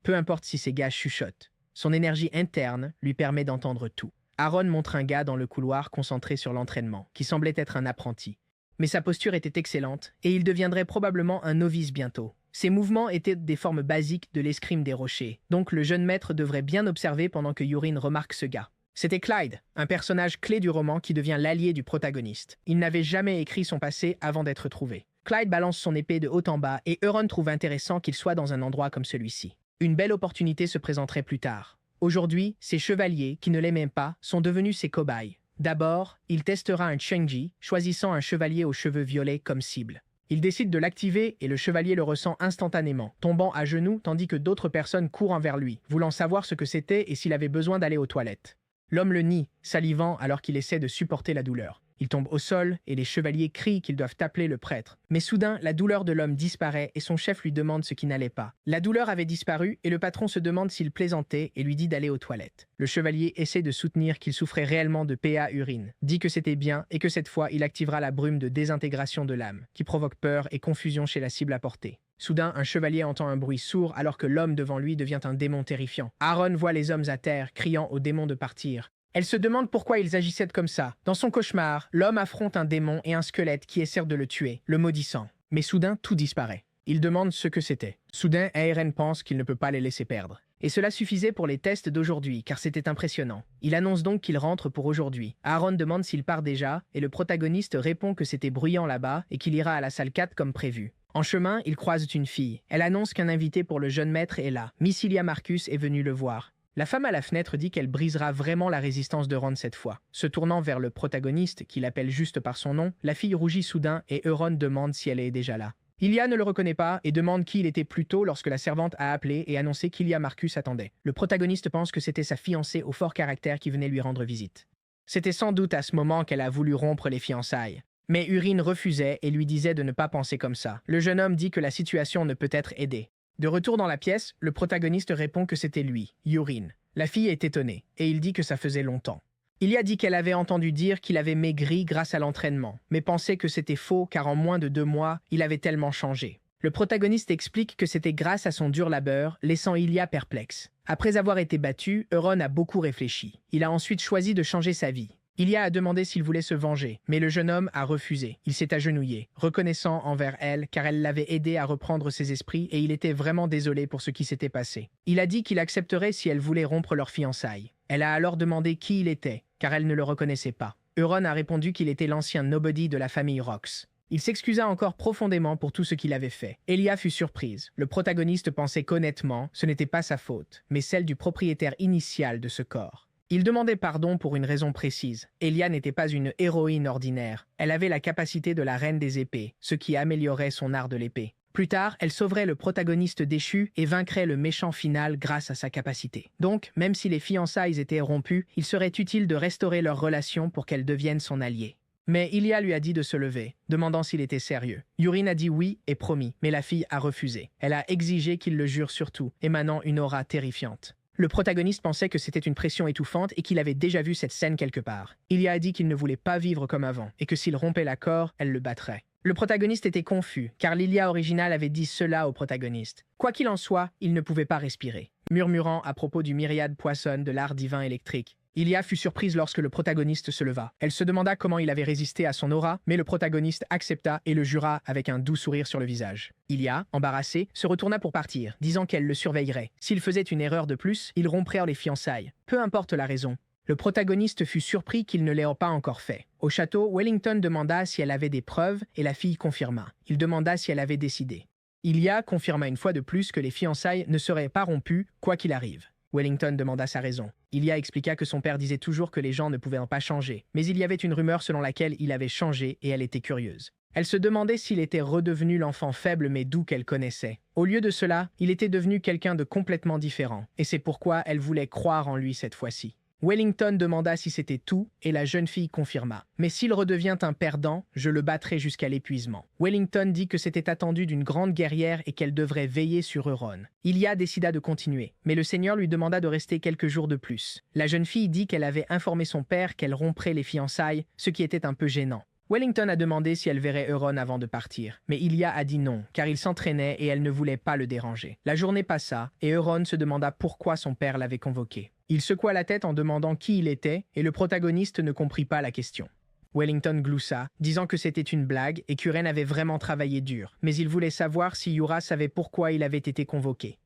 Peu importe si ces gars chuchotent. Son énergie interne lui permet d'entendre tout. Aaron montre un gars dans le couloir concentré sur l'entraînement, qui semblait être un apprenti. Mais sa posture était excellente, et il deviendrait probablement un novice bientôt. Ses mouvements étaient des formes basiques de l'escrime des rochers, donc le jeune maître devrait bien observer pendant que Yurin remarque ce gars. C'était Clyde, un personnage clé du roman qui devient l'allié du protagoniste. Il n'avait jamais écrit son passé avant d'être trouvé. Clyde balance son épée de haut en bas, et Euron trouve intéressant qu'il soit dans un endroit comme celui-ci. Une belle opportunité se présenterait plus tard. Aujourd'hui, ces chevaliers, qui ne l'aimaient pas, sont devenus ses cobayes. D'abord, il testera un Chengji, choisissant un chevalier aux cheveux violets comme cible. Il décide de l'activer et le chevalier le ressent instantanément, tombant à genoux tandis que d'autres personnes courent vers lui, voulant savoir ce que c'était et s'il avait besoin d'aller aux toilettes. L'homme le nie, salivant alors qu'il essaie de supporter la douleur. Il tombe au sol et les chevaliers crient qu'ils doivent appeler le prêtre. Mais soudain, la douleur de l'homme disparaît et son chef lui demande ce qui n'allait pas. La douleur avait disparu et le patron se demande s'il plaisantait et lui dit d'aller aux toilettes. Le chevalier essaie de soutenir qu'il souffrait réellement de PA urine, dit que c'était bien et que cette fois il activera la brume de désintégration de l'âme, qui provoque peur et confusion chez la cible à portée. Soudain, un chevalier entend un bruit sourd alors que l'homme devant lui devient un démon terrifiant. Aaron voit les hommes à terre, criant aux démons de partir. Elle se demande pourquoi ils agissaient comme ça. Dans son cauchemar, l'homme affronte un démon et un squelette qui essaient de le tuer, le maudissant. Mais soudain, tout disparaît. Il demande ce que c'était. Soudain, Eren pense qu'il ne peut pas les laisser perdre. Et cela suffisait pour les tests d'aujourd'hui, car c'était impressionnant. Il annonce donc qu'il rentre pour aujourd'hui. Aaron demande s'il part déjà, et le protagoniste répond que c'était bruyant là-bas et qu'il ira à la salle 4 comme prévu. En chemin, ils croisent une fille. Elle annonce qu'un invité pour le jeune maître est là. Missilia Marcus est venue le voir. La femme à la fenêtre dit qu'elle brisera vraiment la résistance de Ron cette fois. Se tournant vers le protagoniste, qui l'appelle juste par son nom, la fille rougit soudain et Euron demande si elle est déjà là. Ilia ne le reconnaît pas et demande qui il était plus tôt lorsque la servante a appelé et annoncé qu'Ilia Marcus attendait. Le protagoniste pense que c'était sa fiancée au fort caractère qui venait lui rendre visite. C'était sans doute à ce moment qu'elle a voulu rompre les fiançailles. Mais Urine refusait et lui disait de ne pas penser comme ça. Le jeune homme dit que la situation ne peut être aidée. De retour dans la pièce, le protagoniste répond que c'était lui, Yurin. La fille est étonnée, et il dit que ça faisait longtemps. Ilia dit qu'elle avait entendu dire qu'il avait maigri grâce à l'entraînement, mais pensait que c'était faux car en moins de 2 mois, il avait tellement changé. Le protagoniste explique que c'était grâce à son dur labeur, laissant Ilia perplexe. Après avoir été battu, Euron a beaucoup réfléchi. Il a ensuite choisi de changer sa vie. Ilia a demandé s'il voulait se venger, mais le jeune homme a refusé. Il s'est agenouillé, reconnaissant envers elle car elle l'avait aidé à reprendre ses esprits et il était vraiment désolé pour ce qui s'était passé. Il a dit qu'il accepterait si elle voulait rompre leurs fiançailles. Elle a alors demandé qui il était, car elle ne le reconnaissait pas. Euron a répondu qu'il était l'ancien nobody de la famille Rox. Il s'excusa encore profondément pour tout ce qu'il avait fait. Elia fut surprise. Le protagoniste pensait qu'honnêtement, ce n'était pas sa faute, mais celle du propriétaire initial de ce corps. Il demandait pardon pour une raison précise. Elia n'était pas une héroïne ordinaire. Elle avait la capacité de la reine des épées, ce qui améliorait son art de l'épée. Plus tard, elle sauverait le protagoniste déchu et vaincrait le méchant final grâce à sa capacité. Donc, même si les fiançailles étaient rompues, il serait utile de restaurer leur relation pour qu'elle devienne son allié. Mais Ilia lui a dit de se lever, demandant s'il était sérieux. Yurin a dit oui et promis, mais la fille a refusé. Elle a exigé qu'il le jure sur tout, émanant une aura terrifiante. Le protagoniste pensait que c'était une pression étouffante et qu'il avait déjà vu cette scène quelque part. Ilia a dit qu'il ne voulait pas vivre comme avant et que s'il rompait l'accord, elle le battrait. Le protagoniste était confus, car l'Ilia originale avait dit cela au protagoniste. Quoi qu'il en soit, il ne pouvait pas respirer, murmurant à propos du myriade poisson de l'art divin électrique. Ilia fut surprise lorsque le protagoniste se leva. Elle se demanda comment il avait résisté à son aura, mais le protagoniste accepta et le jura avec un doux sourire sur le visage. Ilia, embarrassée, se retourna pour partir, disant qu'elle le surveillerait. S'il faisait une erreur de plus, ils rompraient les fiançailles. Peu importe la raison. Le protagoniste fut surpris qu'il ne l'ait pas encore fait. Au château, Wellington demanda si elle avait des preuves et la fille confirma. Il demanda si elle avait décidé. Ilia confirma une fois de plus que les fiançailles ne seraient pas rompues, quoi qu'il arrive. Wellington demanda sa raison. Ilia expliqua que son père disait toujours que les gens ne pouvaient pas changer, mais il y avait une rumeur selon laquelle il avait changé et elle était curieuse. Elle se demandait s'il était redevenu l'enfant faible mais doux qu'elle connaissait. Au lieu de cela, il était devenu quelqu'un de complètement différent, et c'est pourquoi elle voulait croire en lui cette fois-ci. Wellington demanda si c'était tout, et la jeune fille confirma. « Mais s'il redevient un perdant, je le battrai jusqu'à l'épuisement. » Wellington dit que c'était attendu d'une grande guerrière et qu'elle devrait veiller sur Euron. Ilia décida de continuer, mais le seigneur lui demanda de rester quelques jours de plus. La jeune fille dit qu'elle avait informé son père qu'elle romprait les fiançailles, ce qui était un peu gênant. Wellington a demandé si elle verrait Euron avant de partir, mais Ilia a dit non, car il s'entraînait et elle ne voulait pas le déranger. La journée passa, et Euron se demanda pourquoi son père l'avait convoqué. Il secoua la tête en demandant qui il était, et le protagoniste ne comprit pas la question. Wellington gloussa, disant que c'était une blague et qu'Uren avait vraiment travaillé dur, mais il voulait savoir si Yura savait pourquoi il avait été convoqué.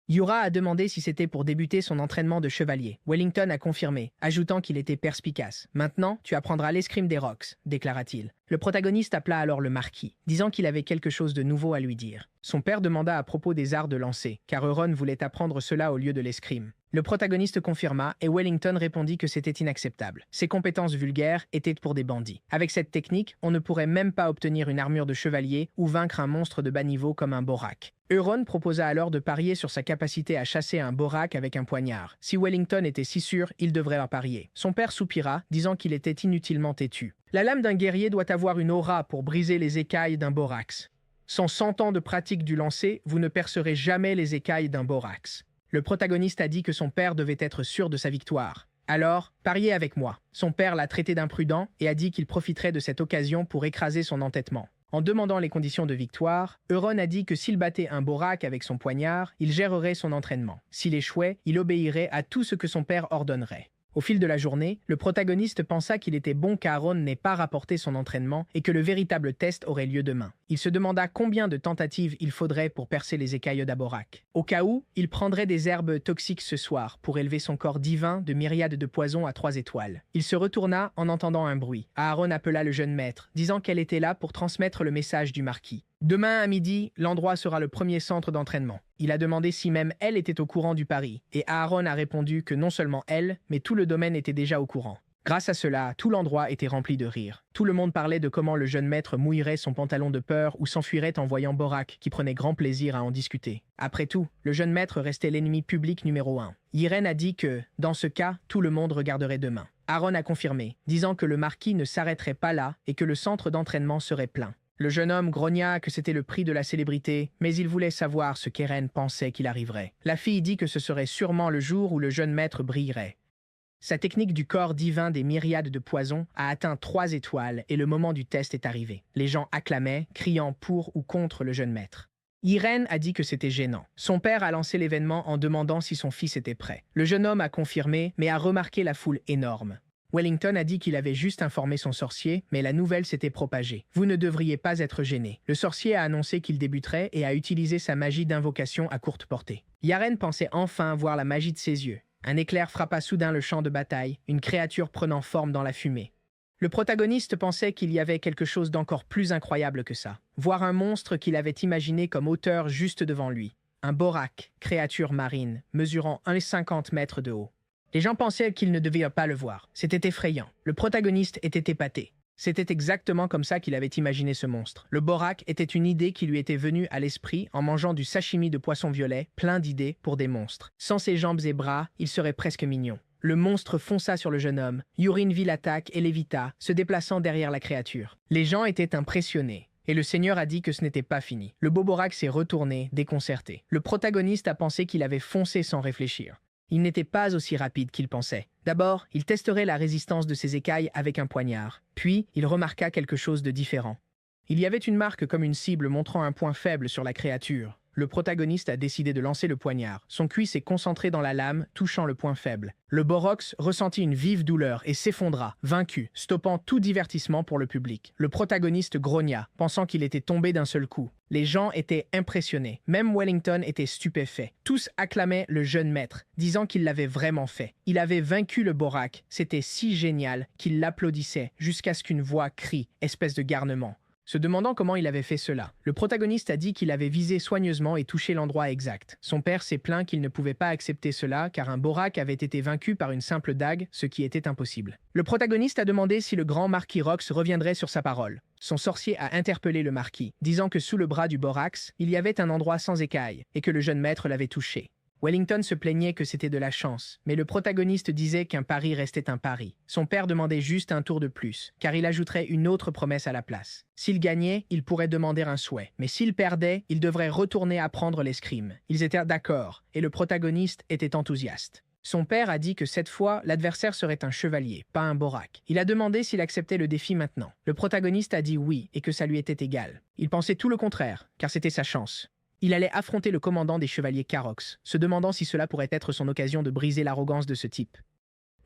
Yura a demandé si c'était pour débuter son entraînement de chevalier. Wellington a confirmé, ajoutant qu'il était perspicace. « Maintenant, tu apprendras l'escrime des Rocks », déclara-t-il. Le protagoniste appela alors le marquis, disant qu'il avait quelque chose de nouveau à lui dire. Son père demanda à propos des arts de lancer, car Euron voulait apprendre cela au lieu de l'escrime. Le protagoniste confirma et Wellington répondit que c'était inacceptable. Ses compétences vulgaires étaient pour des bandits. Avec cette technique, on ne pourrait même pas obtenir une armure de chevalier ou vaincre un monstre de bas niveau comme un Borak. Euron proposa alors de parier sur sa capacité à chasser un Borak avec un poignard. Si Wellington était si sûr, il devrait en parier. Son père soupira, disant qu'il était inutilement têtu. La lame d'un guerrier doit avoir une aura pour briser les écailles d'un Borax. Sans 100 ans de pratique du lancer, vous ne percerez jamais les écailles d'un Borax. Le protagoniste a dit que son père devait être sûr de sa victoire. Alors, pariez avec moi. Son père l'a traité d'imprudent et a dit qu'il profiterait de cette occasion pour écraser son entêtement. En demandant les conditions de victoire, Euron a dit que s'il battait un Borak avec son poignard, il gérerait son entraînement. S'il échouait, il obéirait à tout ce que son père ordonnerait. Au fil de la journée, le protagoniste pensa qu'il était bon qu'Aaron n'ait pas rapporté son entraînement et que le véritable test aurait lieu demain. Il se demanda combien de tentatives il faudrait pour percer les écailles d'Aborak. Au cas où, il prendrait des herbes toxiques ce soir pour élever son corps divin de myriades de poisons à 3 étoiles. Il se retourna en entendant un bruit. Aaron appela le jeune maître, disant qu'elle était là pour transmettre le message du marquis. Demain à midi, l'endroit sera le premier centre d'entraînement. Il a demandé si même elle était au courant du pari, et Aaron a répondu que non seulement elle, mais tout le domaine était déjà au courant. Grâce à cela, tout l'endroit était rempli de rire. Tout le monde parlait de comment le jeune maître mouillerait son pantalon de peur ou s'enfuirait en voyant Borak, qui prenait grand plaisir à en discuter. Après tout, le jeune maître restait l'ennemi public numéro 1. Yrene a dit que, dans ce cas, tout le monde regarderait demain. Aaron a confirmé, disant que le marquis ne s'arrêterait pas là et que le centre d'entraînement serait plein. Le jeune homme grogna que c'était le prix de la célébrité, mais il voulait savoir ce qu'Eren pensait qu'il arriverait. La fille dit que ce serait sûrement le jour où le jeune maître brillerait. Sa technique du corps divin des myriades de poisons a atteint 3 étoiles et le moment du test est arrivé. Les gens acclamaient, criant pour ou contre le jeune maître. Yrene a dit que c'était gênant. Son père a lancé l'événement en demandant si son fils était prêt. Le jeune homme a confirmé, mais a remarqué la foule énorme. Wellington a dit qu'il avait juste informé son sorcier, mais la nouvelle s'était propagée. Vous ne devriez pas être gêné. Le sorcier a annoncé qu'il débuterait et a utilisé sa magie d'invocation à courte portée. Yaren pensait enfin voir la magie de ses yeux. Un éclair frappa soudain le champ de bataille, une créature prenant forme dans la fumée. Le protagoniste pensait qu'il y avait quelque chose d'encore plus incroyable que ça. Voir un monstre qu'il avait imaginé comme auteur juste devant lui. Un Borak, créature marine, mesurant 1,50 m de haut. Les gens pensaient qu'ils ne devaient pas le voir. C'était effrayant. Le protagoniste était épaté. C'était exactement comme ça qu'il avait imaginé ce monstre. Le Borak était une idée qui lui était venue à l'esprit en mangeant du sashimi de poisson violet, plein d'idées pour des monstres. Sans ses jambes et bras, il serait presque mignon. Le monstre fonça sur le jeune homme. Yurin vit l'attaque et l'évita, se déplaçant derrière la créature. Les gens étaient impressionnés. Et le seigneur a dit que ce n'était pas fini. Le beau Borak s'est retourné, déconcerté. Le protagoniste a pensé qu'il avait foncé sans réfléchir. Il n'était pas aussi rapide qu'il pensait. D'abord, il testerait la résistance de ses écailles avec un poignard. Puis, il remarqua quelque chose de différent. Il y avait une marque comme une cible montrant un point faible sur la créature. Le protagoniste a décidé de lancer le poignard. Son cuisse s'est concentré dans la lame, touchant le point faible. Le Borox ressentit une vive douleur et s'effondra, vaincu, stoppant tout divertissement pour le public. Le protagoniste grogna, pensant qu'il était tombé d'un seul coup. Les gens étaient impressionnés. Même Wellington était stupéfait. Tous acclamaient le jeune maître, disant qu'il l'avait vraiment fait. Il avait vaincu le Borak. C'était si génial qu'ils l'applaudissaient jusqu'à ce qu'une voix crie, espèce de garnement. Se demandant comment il avait fait cela, le protagoniste a dit qu'il avait visé soigneusement et touché l'endroit exact. Son père s'est plaint qu'il ne pouvait pas accepter cela car un Borak avait été vaincu par une simple dague, ce qui était impossible. Le protagoniste a demandé si le grand marquis Rox reviendrait sur sa parole. Son sorcier a interpellé le marquis, disant que sous le bras du Borax, il y avait un endroit sans écailles et que le jeune maître l'avait touché. Wellington se plaignait que c'était de la chance, mais le protagoniste disait qu'un pari restait un pari. Son père demandait juste un tour de plus, car il ajouterait une autre promesse à la place. S'il gagnait, il pourrait demander un souhait, mais s'il perdait, il devrait retourner apprendre l'escrime. Ils étaient d'accord, et le protagoniste était enthousiaste. Son père a dit que cette fois, l'adversaire serait un chevalier, pas un Borak. Il a demandé s'il acceptait le défi maintenant. Le protagoniste a dit oui, et que ça lui était égal. Il pensait tout le contraire, car c'était sa chance. Il allait affronter le commandant des chevaliers Karox, se demandant si cela pourrait être son occasion de briser l'arrogance de ce type.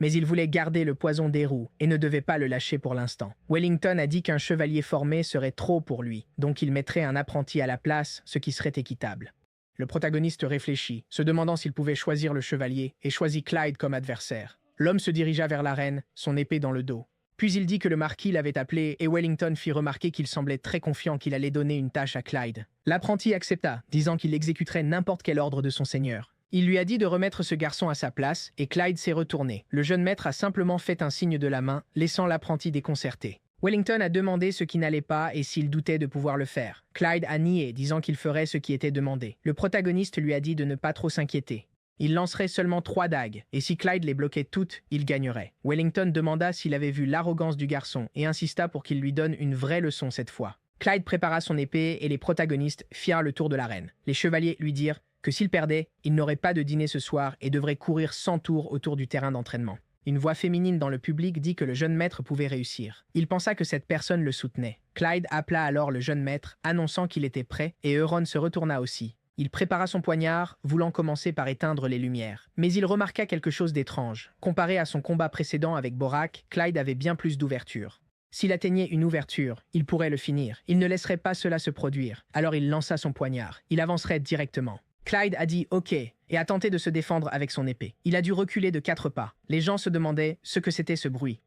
Mais il voulait garder le poison des roues et ne devait pas le lâcher pour l'instant. Wellington a dit qu'un chevalier formé serait trop pour lui, donc il mettrait un apprenti à la place, ce qui serait équitable. Le protagoniste réfléchit, se demandant s'il pouvait choisir le chevalier, et choisit Clyde comme adversaire. L'homme se dirigea vers l'arène, son épée dans le dos. Puis il dit que le marquis l'avait appelé et Wellington fit remarquer qu'il semblait très confiant qu'il allait donner une tâche à Clyde. L'apprenti accepta, disant qu'il exécuterait n'importe quel ordre de son seigneur. Il lui a dit de remettre ce garçon à sa place et Clyde s'est retourné. Le jeune maître a simplement fait un signe de la main, laissant l'apprenti déconcerté. Wellington a demandé ce qui n'allait pas et s'il doutait de pouvoir le faire. Clyde a nié, disant qu'il ferait ce qui était demandé. Le protagoniste lui a dit de ne pas trop s'inquiéter. Il lancerait seulement 3 dagues, et si Clyde les bloquait toutes, il gagnerait. Wellington demanda s'il avait vu l'arrogance du garçon et insista pour qu'il lui donne une vraie leçon cette fois. Clyde prépara son épée et les protagonistes firent le tour de l'arène. Les chevaliers lui dirent que s'il perdait, il n'aurait pas de dîner ce soir et devrait courir 100 tours autour du terrain d'entraînement. Une voix féminine dans le public dit que le jeune maître pouvait réussir. Il pensa que cette personne le soutenait. Clyde appela alors le jeune maître, annonçant qu'il était prêt, et Euron se retourna aussi. Il prépara son poignard, voulant commencer par éteindre les lumières. Mais il remarqua quelque chose d'étrange. Comparé à son combat précédent avec Borak, Clyde avait bien plus d'ouverture. S'il atteignait une ouverture, il pourrait le finir. Il ne laisserait pas cela se produire. Alors il lança son poignard. Il avancerait directement. Clyde a dit « OK » et a tenté de se défendre avec son épée. Il a dû reculer de 4 pas. Les gens se demandaient ce que c'était ce bruit.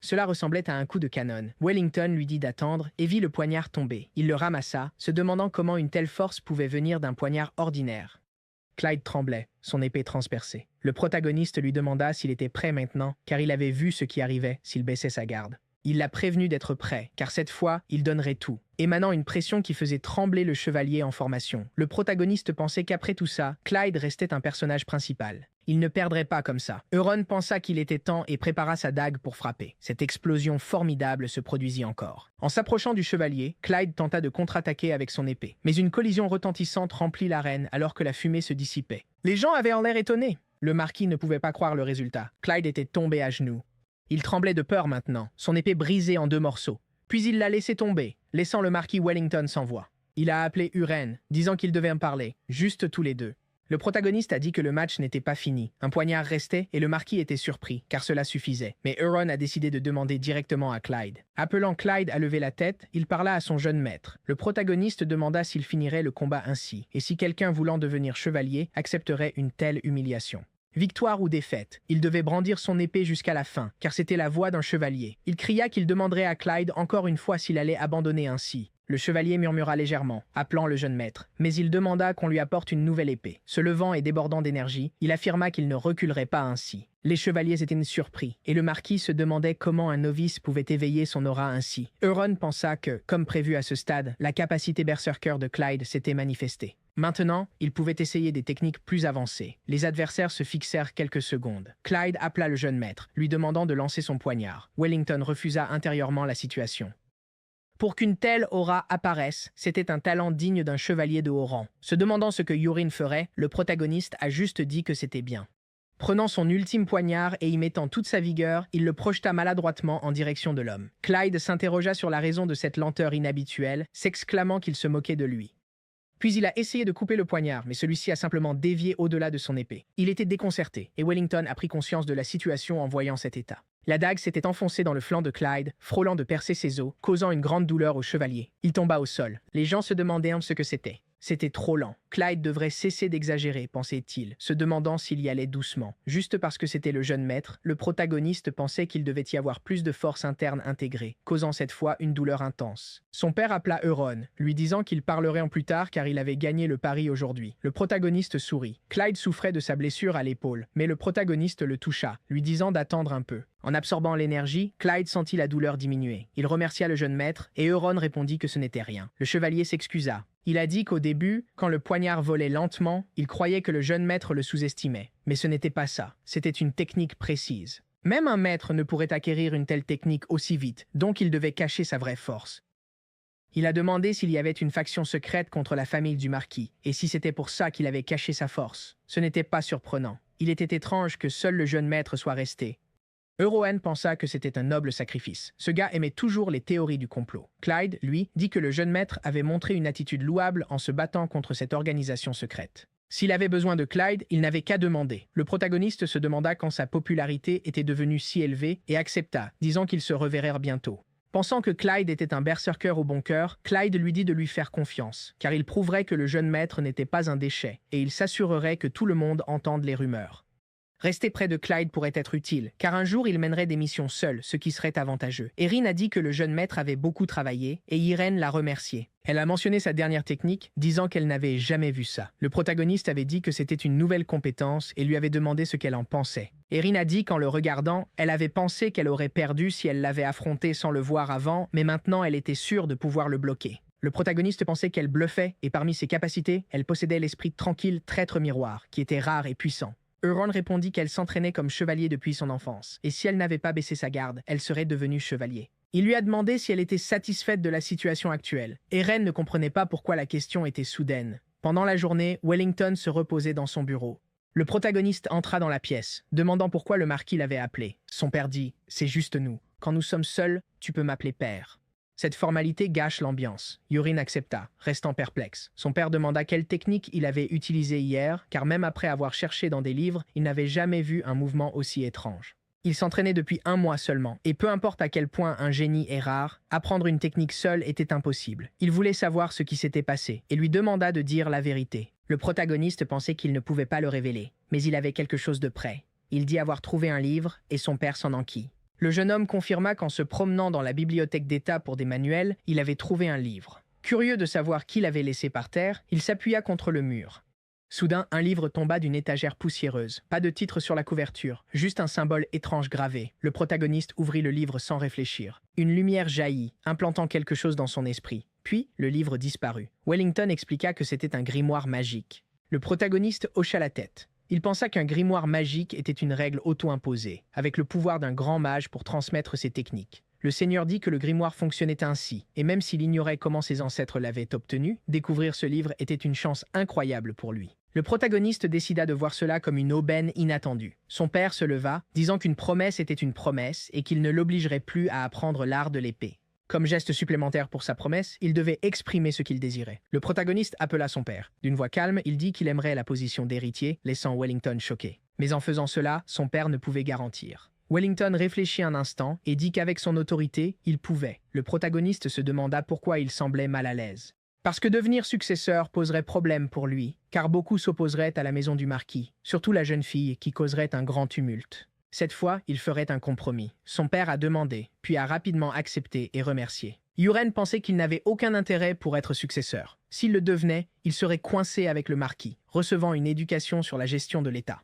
Cela ressemblait à un coup de canon. Wellington lui dit d'attendre et vit le poignard tomber. Il le ramassa, se demandant comment une telle force pouvait venir d'un poignard ordinaire. Clyde tremblait, son épée transpercée. Le protagoniste lui demanda s'il était prêt maintenant, car il avait vu ce qui arrivait s'il baissait sa garde. Il l'a prévenu d'être prêt, car cette fois, il donnerait tout, émanant une pression qui faisait trembler le chevalier en formation. Le protagoniste pensait qu'après tout ça, Clyde restait un personnage principal. Il ne perdrait pas comme ça. Euron pensa qu'il était temps et prépara sa dague pour frapper. Cette explosion formidable se produisit encore. En s'approchant du chevalier, Clyde tenta de contre-attaquer avec son épée. Mais une collision retentissante remplit l'arène alors que la fumée se dissipait. Les gens avaient en l'air étonnés. Le marquis ne pouvait pas croire le résultat. Clyde était tombé à genoux. Il tremblait de peur maintenant, son épée brisée en 2 morceaux. Puis il l'a laissé tomber, laissant le marquis Wellington sans voix. Il a appelé Uren, disant qu'ils devaient en parler, juste tous les deux. Le protagoniste a dit que le match n'était pas fini. Un poignard restait et le marquis était surpris, car cela suffisait. Mais Euron a décidé de demander directement à Clyde. Appelant Clyde à lever la tête, il parla à son jeune maître. Le protagoniste demanda s'il finirait le combat ainsi, et si quelqu'un voulant devenir chevalier accepterait une telle humiliation. Victoire ou défaite, il devait brandir son épée jusqu'à la fin, car c'était la voix d'un chevalier. Il cria qu'il demanderait à Clyde encore une fois s'il allait abandonner ainsi. Le chevalier murmura légèrement, appelant le jeune maître, mais il demanda qu'on lui apporte une nouvelle épée. Se levant et débordant d'énergie, il affirma qu'il ne reculerait pas ainsi. Les chevaliers étaient surpris, et le marquis se demandait comment un novice pouvait éveiller son aura ainsi. Euron pensa que, comme prévu à ce stade, la capacité berserker de Clyde s'était manifestée. Maintenant, il pouvait essayer des techniques plus avancées. Les adversaires se fixèrent quelques secondes. Clyde appela le jeune maître, lui demandant de lancer son poignard. Wellington refusa intérieurement la situation. Pour qu'une telle aura apparaisse, c'était un talent digne d'un chevalier de haut rang. Se demandant ce que Yurin ferait, le protagoniste a juste dit que c'était bien. Prenant son ultime poignard et y mettant toute sa vigueur, il le projeta maladroitement en direction de l'homme. Clyde s'interrogea sur la raison de cette lenteur inhabituelle, s'exclamant qu'il se moquait de lui. Puis il a essayé de couper le poignard, mais celui-ci a simplement dévié au-delà de son épée. Il était déconcerté, et Wellington a pris conscience de la situation en voyant cet état. La dague s'était enfoncée dans le flanc de Clyde, frôlant de percer ses os, causant une grande douleur au chevalier. Il tomba au sol. Les gens se demandaient ce que c'était. C'était trop lent. Clyde devrait cesser d'exagérer, pensait-il, se demandant s'il y allait doucement. Juste parce que c'était le jeune maître, le protagoniste pensait qu'il devait y avoir plus de force interne intégrée, causant cette fois une douleur intense. Son père appela Euron, lui disant qu'il parlerait en plus tard car il avait gagné le pari aujourd'hui. Le protagoniste sourit. Clyde souffrait de sa blessure à l'épaule, mais le protagoniste le toucha, lui disant d'attendre un peu. En absorbant l'énergie, Clyde sentit la douleur diminuer. Il remercia le jeune maître et Euron répondit que ce n'était rien. Le chevalier s'excusa. Il a dit qu'au début, quand le poignard volait lentement, il croyait que le jeune maître le sous-estimait. Mais ce n'était pas ça, c'était une technique précise. Même un maître ne pourrait acquérir une telle technique aussi vite, donc il devait cacher sa vraie force. Il a demandé s'il y avait une faction secrète contre la famille du marquis, et si c'était pour ça qu'il avait caché sa force. Ce n'était pas surprenant. Il était étrange que seul le jeune maître soit resté. Euron pensa que c'était un noble sacrifice. Ce gars aimait toujours les théories du complot. Clyde, lui, dit que le jeune maître avait montré une attitude louable en se battant contre cette organisation secrète. S'il avait besoin de Clyde, il n'avait qu'à demander. Le protagoniste se demanda quand sa popularité était devenue si élevée et accepta, disant qu'ils se reverraient bientôt. Pensant que Clyde était un berserker au bon cœur, Clyde lui dit de lui faire confiance, car il prouverait que le jeune maître n'était pas un déchet, et il s'assurerait que tout le monde entende les rumeurs. Rester près de Clyde pourrait être utile, car un jour il mènerait des missions seul, ce qui serait avantageux. Erin a dit que le jeune maître avait beaucoup travaillé, et Irène l'a remercié. Elle a mentionné sa dernière technique, disant qu'elle n'avait jamais vu ça. Le protagoniste avait dit que c'était une nouvelle compétence et lui avait demandé ce qu'elle en pensait. Erin a dit qu'en le regardant, elle avait pensé qu'elle aurait perdu si elle l'avait affronté sans le voir avant, mais maintenant elle était sûre de pouvoir le bloquer. Le protagoniste pensait qu'elle bluffait, et parmi ses capacités, elle possédait l'esprit tranquille traître miroir, qui était rare et puissant. Euron répondit qu'elle s'entraînait comme chevalier depuis son enfance, et si elle n'avait pas baissé sa garde, elle serait devenue chevalier. Il lui a demandé si elle était satisfaite de la situation actuelle. Eren ne comprenait pas pourquoi la question était soudaine. Pendant la journée, Wellington se reposait dans son bureau. Le protagoniste entra dans la pièce, demandant pourquoi le marquis l'avait appelé. Son père dit « C'est juste nous. Quand nous sommes seuls, tu peux m'appeler père. » Cette formalité gâche l'ambiance. Yorin accepta, restant perplexe. Son père demanda quelle technique il avait utilisée hier, car même après avoir cherché dans des livres, il n'avait jamais vu un mouvement aussi étrange. Il s'entraînait depuis 1 mois seulement, et peu importe à quel point un génie est rare, apprendre une technique seule était impossible. Il voulait savoir ce qui s'était passé, et lui demanda de dire la vérité. Le protagoniste pensait qu'il ne pouvait pas le révéler, mais il avait quelque chose de prêt. Il dit avoir trouvé un livre, et son père s'en enquit. Le jeune homme confirma qu'en se promenant dans la bibliothèque d'État pour des manuels, il avait trouvé un livre. Curieux de savoir qui l'avait laissé par terre, il s'appuya contre le mur. Soudain, un livre tomba d'une étagère poussiéreuse. Pas de titre sur la couverture, juste un symbole étrange gravé. Le protagoniste ouvrit le livre sans réfléchir. Une lumière jaillit, implantant quelque chose dans son esprit. Puis, le livre disparut. Wellington expliqua que c'était un grimoire magique. Le protagoniste hocha la tête. Il pensa qu'un grimoire magique était une règle auto-imposée, avec le pouvoir d'un grand mage pour transmettre ses techniques. Le seigneur dit que le grimoire fonctionnait ainsi, et même s'il ignorait comment ses ancêtres l'avaient obtenu, découvrir ce livre était une chance incroyable pour lui. Le protagoniste décida de voir cela comme une aubaine inattendue. Son père se leva, disant qu'une promesse était une promesse et qu'il ne l'obligerait plus à apprendre l'art de l'épée. Comme geste supplémentaire pour sa promesse, il devait exprimer ce qu'il désirait. Le protagoniste appela son père. D'une voix calme, il dit qu'il aimerait la position d'héritier, laissant Wellington choqué. Mais en faisant cela, son père ne pouvait garantir. Wellington réfléchit un instant et dit qu'avec son autorité, il pouvait. Le protagoniste se demanda pourquoi il semblait mal à l'aise. Parce que devenir successeur poserait problème pour lui, car beaucoup s'opposeraient à la maison du marquis, surtout la jeune fille qui causerait un grand tumulte. Cette fois, il ferait un compromis. Son père a demandé, puis a rapidement accepté et remercié. Yuren pensait qu'il n'avait aucun intérêt pour être successeur. S'il le devenait, il serait coincé avec le marquis, recevant une éducation sur la gestion de l'État.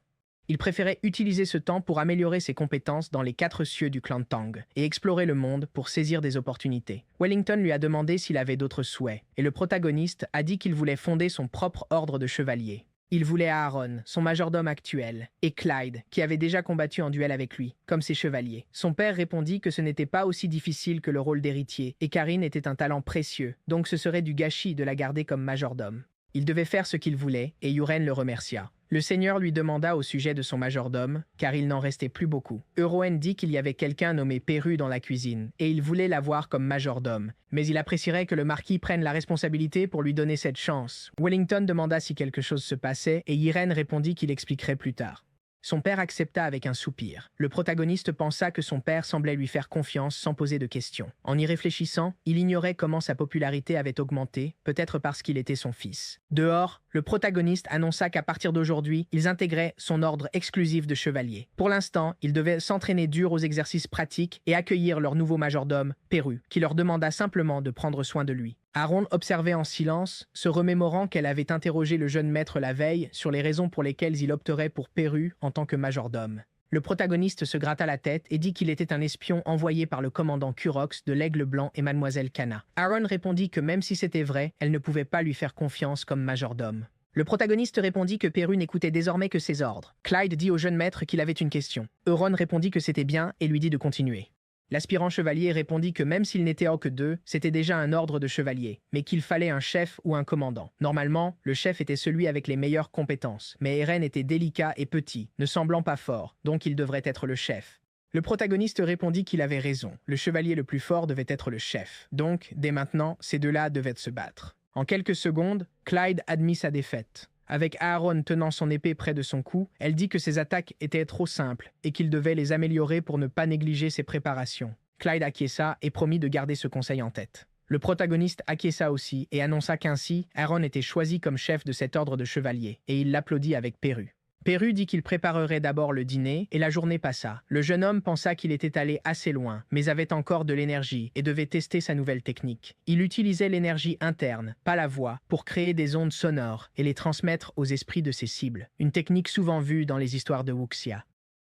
Il préférait utiliser ce temps pour améliorer ses compétences dans les 4 cieux du clan Tang et explorer le monde pour saisir des opportunités. Wellington lui a demandé s'il avait d'autres souhaits, et le protagoniste a dit qu'il voulait fonder son propre ordre de chevaliers. Il voulait Aaron, son majordome actuel, et Clyde, qui avait déjà combattu en duel avec lui, comme ses chevaliers. Son père répondit que ce n'était pas aussi difficile que le rôle d'héritier, et qu'Arin était un talent précieux, donc ce serait du gâchis de la garder comme majordome. Il devait faire ce qu'il voulait, et Uren le remercia. Le seigneur lui demanda au sujet de son majordome, car il n'en restait plus beaucoup. Euroen dit qu'il y avait quelqu'un nommé Perru dans la cuisine, et il voulait l'avoir comme majordome, mais il apprécierait que le marquis prenne la responsabilité pour lui donner cette chance. Wellington demanda si quelque chose se passait, et Irène répondit qu'il expliquerait plus tard. Son père accepta avec un soupir. Le protagoniste pensa que son père semblait lui faire confiance sans poser de questions. En y réfléchissant, il ignorait comment sa popularité avait augmenté, peut-être parce qu'il était son fils. Dehors, le protagoniste annonça qu'à partir d'aujourd'hui, ils intégraient son ordre exclusif de chevaliers. Pour l'instant, ils devaient s'entraîner dur aux exercices pratiques et accueillir leur nouveau majordome, Perru, qui leur demanda simplement de prendre soin de lui. Aaron observait en silence, se remémorant qu'elle avait interrogé le jeune maître la veille sur les raisons pour lesquelles il opterait pour Perru en tant que majordome. Le protagoniste se gratta la tête et dit qu'il était un espion envoyé par le commandant Curox de l'Aigle Blanc et Mademoiselle Cana. Aaron répondit que même si c'était vrai, elle ne pouvait pas lui faire confiance comme majordome. Le protagoniste répondit que Perru n'écoutait désormais que ses ordres. Clyde dit au jeune maître qu'il avait une question. Euron répondit que c'était bien et lui dit de continuer. L'aspirant chevalier répondit que même s'il n'était que deux, c'était déjà un ordre de chevalier, mais qu'il fallait un chef ou un commandant. Normalement, le chef était celui avec les meilleures compétences, mais Eren était délicat et petit, ne semblant pas fort, donc il devrait être le chef. Le protagoniste répondit qu'il avait raison, le chevalier le plus fort devait être le chef. Donc, dès maintenant, ces deux-là devaient se battre. En quelques secondes, Clyde admit sa défaite. Avec Aaron tenant son épée près de son cou, elle dit que ses attaques étaient trop simples et qu'il devait les améliorer pour ne pas négliger ses préparations. Clyde acquiesça et promit de garder ce conseil en tête. Le protagoniste acquiesça aussi et annonça qu'ainsi, Aaron était choisi comme chef de cet ordre de chevaliers, et il l'applaudit avec Perru. Perru dit qu'il préparerait d'abord le dîner, et la journée passa. Le jeune homme pensa qu'il était allé assez loin, mais avait encore de l'énergie et devait tester sa nouvelle technique. Il utilisait l'énergie interne, pas la voix, pour créer des ondes sonores et les transmettre aux esprits de ses cibles, une technique souvent vue dans les histoires de Wuxia.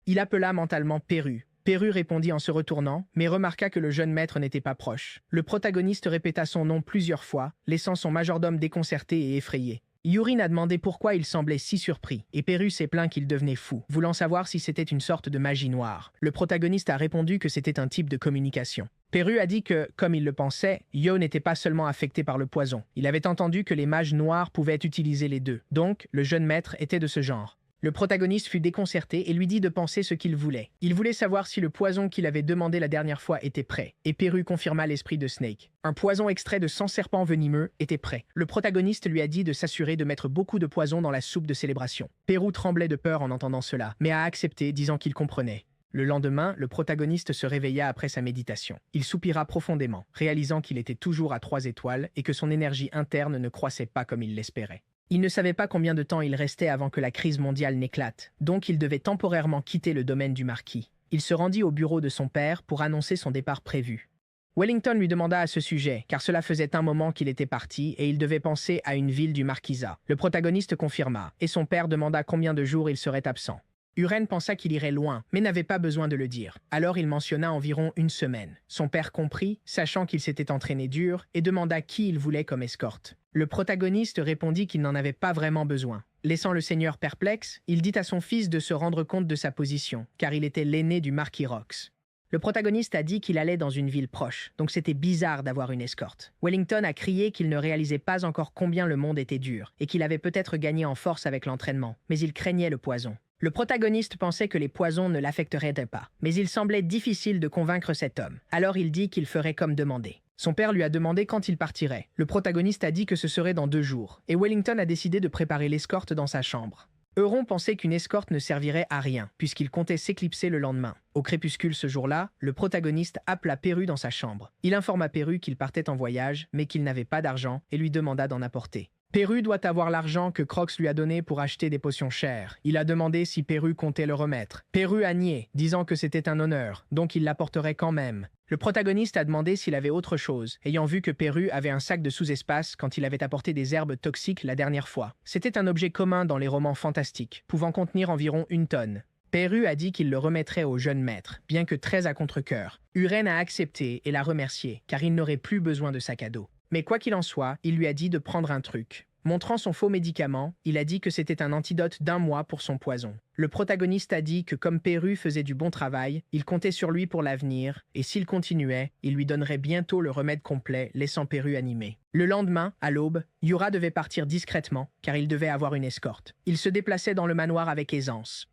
Il appela mentalement Perru. Perru répondit en se retournant, mais remarqua que le jeune maître n'était pas proche. Le protagoniste répéta son nom plusieurs fois, laissant son majordome déconcerté et effrayé. Yurin a demandé pourquoi il semblait si surpris, et Perru s'est plaint qu'il devenait fou, voulant savoir si c'était une sorte de magie noire. Le protagoniste a répondu que c'était un type de communication. Perru a dit que, comme il le pensait, Yo n'était pas seulement affecté par le poison. Il avait entendu que les mages noirs pouvaient utiliser les deux. Donc, le jeune maître était de ce genre. Le protagoniste fut déconcerté et lui dit de penser ce qu'il voulait. Il voulait savoir si le poison qu'il avait demandé la dernière fois était prêt, et Perru confirma l'esprit de Snake. Un poison extrait de 100 serpents venimeux était prêt. Le protagoniste lui a dit de s'assurer de mettre beaucoup de poison dans la soupe de célébration. Perru tremblait de peur en entendant cela, mais a accepté, disant qu'il comprenait. Le lendemain, le protagoniste se réveilla après sa méditation. Il soupira profondément, réalisant qu'il était toujours à 3 étoiles et que son énergie interne ne croissait pas comme il l'espérait. Il ne savait pas combien de temps il restait avant que la crise mondiale n'éclate, donc il devait temporairement quitter le domaine du marquis. Il se rendit au bureau de son père pour annoncer son départ prévu. Wellington lui demanda à ce sujet, car cela faisait un moment qu'il était parti et il devait penser à une ville du marquisat. Le protagoniste confirma, et son père demanda combien de jours il serait absent. Uren pensa qu'il irait loin, mais n'avait pas besoin de le dire. Alors il mentionna environ 1 semaine. Son père comprit, sachant qu'il s'était entraîné dur, et demanda qui il voulait comme escorte. Le protagoniste répondit qu'il n'en avait pas vraiment besoin. Laissant le seigneur perplexe, il dit à son fils de se rendre compte de sa position, car il était l'aîné du marquis Rox. Le protagoniste a dit qu'il allait dans une ville proche, donc c'était bizarre d'avoir une escorte. Wellington a crié qu'il ne réalisait pas encore combien le monde était dur, et qu'il avait peut-être gagné en force avec l'entraînement, mais il craignait le poison. Le protagoniste pensait que les poisons ne l'affecteraient pas, mais il semblait difficile de convaincre cet homme. Alors il dit qu'il ferait comme demandé. Son père lui a demandé quand il partirait. Le protagoniste a dit que ce serait dans 2 jours, et Wellington a décidé de préparer l'escorte dans sa chambre. Euron pensait qu'une escorte ne servirait à rien, puisqu'il comptait s'éclipser le lendemain. Au crépuscule ce jour-là, le protagoniste appela Perru dans sa chambre. Il informa Perru qu'il partait en voyage, mais qu'il n'avait pas d'argent, et lui demanda d'en apporter. Perru doit avoir l'argent que Crox lui a donné pour acheter des potions chères. Il a demandé si Perru comptait le remettre. Perru a nié, disant que c'était un honneur, donc il l'apporterait quand même. Le protagoniste a demandé s'il avait autre chose, ayant vu que Perru avait un sac de sous-espace quand il avait apporté des herbes toxiques la dernière fois. C'était un objet commun dans les romans fantastiques, pouvant contenir environ 1 tonne. Perru a dit qu'il le remettrait au jeune maître, bien que très à contre-cœur. Uren a accepté et l'a remercié, car il n'aurait plus besoin de sac à dos. Mais quoi qu'il en soit, il lui a dit de prendre un truc. Montrant son faux médicament, il a dit que c'était un antidote d'1 mois pour son poison. Le protagoniste a dit que comme Perru faisait du bon travail, il comptait sur lui pour l'avenir, et s'il continuait, il lui donnerait bientôt le remède complet, laissant Perru animé. Le lendemain, à l'aube, Yura devait partir discrètement, car il devait avoir une escorte. Il se déplaçait dans le manoir avec aisance.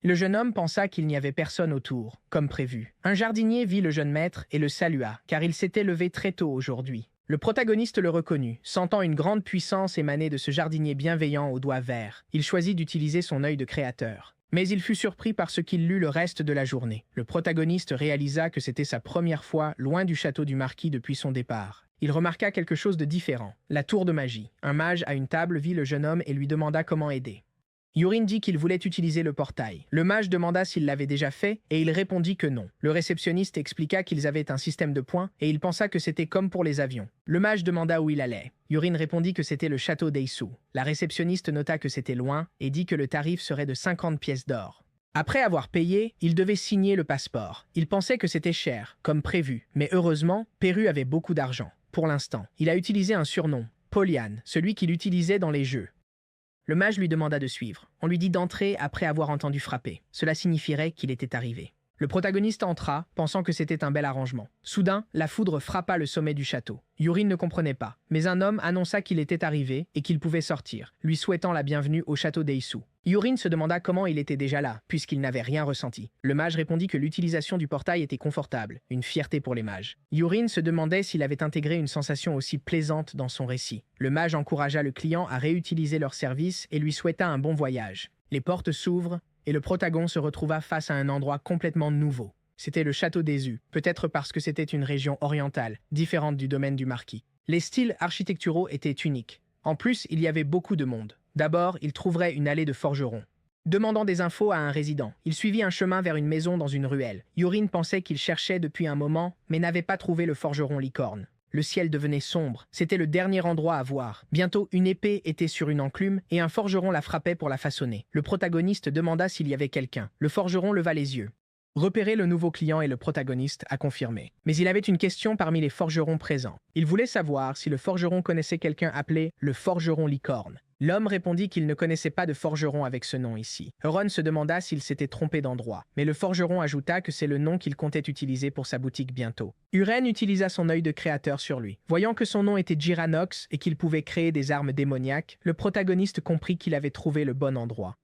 Le jeune homme pensa qu'il n'y avait personne autour, comme prévu. Un jardinier vit le jeune maître et le salua, car il s'était levé très tôt aujourd'hui. Le protagoniste le reconnut, sentant une grande puissance émaner de ce jardinier bienveillant aux doigts verts. Il choisit d'utiliser son œil de créateur. Mais il fut surpris par ce qu'il lut le reste de la journée. Le protagoniste réalisa que c'était sa première fois loin du château du marquis depuis son départ. Il remarqua quelque chose de différent. La tour de magie. Un mage à une table vit le jeune homme et lui demanda comment aider. Yurin dit qu'il voulait utiliser le portail. Le mage demanda s'il l'avait déjà fait et il répondit que non. Le réceptionniste expliqua qu'ils avaient un système de points et il pensa que c'était comme pour les avions. Le mage demanda où il allait. Yurin répondit que c'était le château d'Eisu. La réceptionniste nota que c'était loin et dit que le tarif serait de 50 pièces d'or. Après avoir payé, il devait signer le passeport. Il pensait que c'était cher, comme prévu. Mais heureusement, Perru avait beaucoup d'argent. Pour l'instant, il a utilisé un surnom, Polian, celui qu'il utilisait dans les jeux. Le mage lui demanda de suivre. On lui dit d'entrer après avoir entendu frapper. Cela signifierait qu'il était arrivé. Le protagoniste entra, pensant que c'était un bel arrangement. Soudain, la foudre frappa le sommet du château. Yurin ne comprenait pas, mais un homme annonça qu'il était arrivé et qu'il pouvait sortir, lui souhaitant la bienvenue au château d'Eisu. Yurin se demanda comment il était déjà là, puisqu'il n'avait rien ressenti. Le mage répondit que l'utilisation du portail était confortable, une fierté pour les mages. Yurin se demandait s'il avait intégré une sensation aussi plaisante dans son récit. Le mage encouragea le client à réutiliser leur service et lui souhaita un bon voyage. Les portes s'ouvrent, et le protagon se retrouva face à un endroit complètement nouveau. C'était le château d'Eisu, peut-être parce que c'était une région orientale, différente du domaine du marquis. Les styles architecturaux étaient uniques. En plus, il y avait beaucoup de monde. D'abord, il trouverait une allée de forgerons. Demandant des infos à un résident, il suivit un chemin vers une maison dans une ruelle. Yurin pensait qu'il cherchait depuis un moment, mais n'avait pas trouvé le forgeron licorne. Le ciel devenait sombre, c'était le dernier endroit à voir. Bientôt, une épée était sur une enclume et un forgeron la frappait pour la façonner. Le protagoniste demanda s'il y avait quelqu'un. Le forgeron leva les yeux. Repérer le nouveau client et le protagoniste a confirmé. Mais il avait une question parmi les forgerons présents. Il voulait savoir si le forgeron connaissait quelqu'un appelé le forgeron licorne. L'homme répondit qu'il ne connaissait pas de forgeron avec ce nom ici. Euron se demanda s'il s'était trompé d'endroit, mais le forgeron ajouta que c'est le nom qu'il comptait utiliser pour sa boutique bientôt. Uren utilisa son œil de créateur sur lui. Voyant que son nom était Jiranox et qu'il pouvait créer des armes démoniaques, le protagoniste comprit qu'il avait trouvé le bon endroit.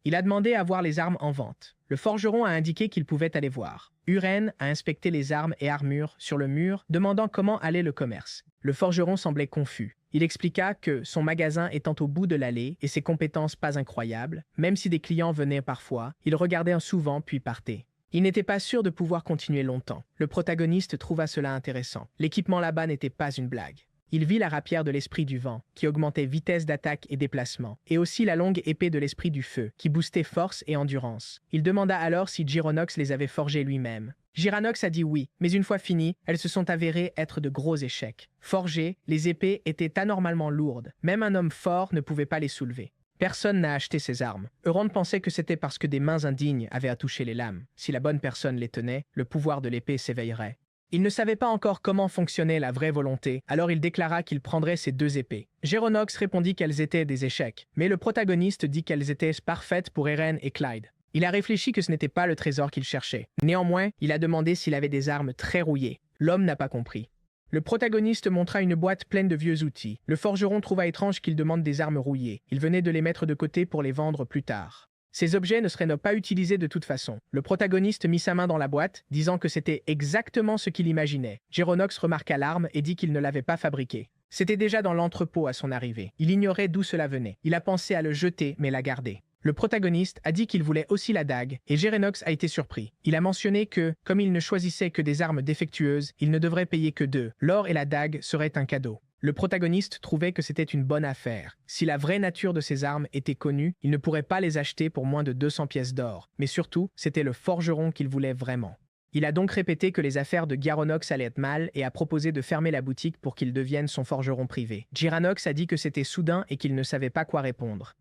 Il a demandé à voir les armes en vente. Le forgeron a indiqué qu'il pouvait aller voir. Uren a inspecté les armes et armures sur le mur, demandant comment allait le commerce. Le forgeron semblait confus. Il expliqua que, son magasin étant au bout de l'allée et ses compétences pas incroyables, même si des clients venaient parfois, il regardait souvent puis partait. Il n'était pas sûr de pouvoir continuer longtemps. Le protagoniste trouva cela intéressant. L'équipement là-bas n'était pas une blague. Il vit la rapière de l'esprit du vent, qui augmentait vitesse d'attaque et déplacement, et aussi la longue épée de l'esprit du feu, qui boostait force et endurance. Il demanda alors si Jiranox les avait forgées lui-même. Jiranox a dit oui, mais une fois finies, elles se sont avérées être de gros échecs. Forgées, les épées étaient anormalement lourdes. Même un homme fort ne pouvait pas les soulever. Personne n'a acheté ces armes. Euron pensait que c'était parce que des mains indignes avaient à toucher les lames. Si la bonne personne les tenait, le pouvoir de l'épée s'éveillerait. Il ne savait pas encore comment fonctionnait la vraie volonté, alors il déclara qu'il prendrait ces deux épées. Geronox répondit qu'elles étaient des échecs, mais le protagoniste dit qu'elles étaient parfaites pour Eren et Clyde. Il a réfléchi que ce n'était pas le trésor qu'il cherchait. Néanmoins, il a demandé s'il avait des armes très rouillées. L'homme n'a pas compris. Le protagoniste montra une boîte pleine de vieux outils. Le forgeron trouva étrange qu'il demande des armes rouillées. Il venait de les mettre de côté pour les vendre plus tard. Ces objets ne seraient pas utilisés de toute façon. Le protagoniste mit sa main dans la boîte, disant que c'était exactement ce qu'il imaginait. Geronox remarqua l'arme et dit qu'il ne l'avait pas fabriquée. C'était déjà dans l'entrepôt à son arrivée. Il ignorait d'où cela venait. Il a pensé à le jeter, mais l'a gardé. Le protagoniste a dit qu'il voulait aussi la dague, et Geronox a été surpris. Il a mentionné que, comme il ne choisissait que des armes défectueuses, il ne devrait payer que 2. L'or et la dague seraient un cadeau. Le protagoniste trouvait que c'était une bonne affaire. Si la vraie nature de ces armes était connue, il ne pourrait pas les acheter pour moins de 200 pièces d'or. Mais surtout, c'était le forgeron qu'il voulait vraiment. Il a donc répété que les affaires de Geronox allaient être mal et a proposé de fermer la boutique pour qu'il devienne son forgeron privé. Jiranox a dit que c'était soudain et qu'il ne savait pas quoi répondre.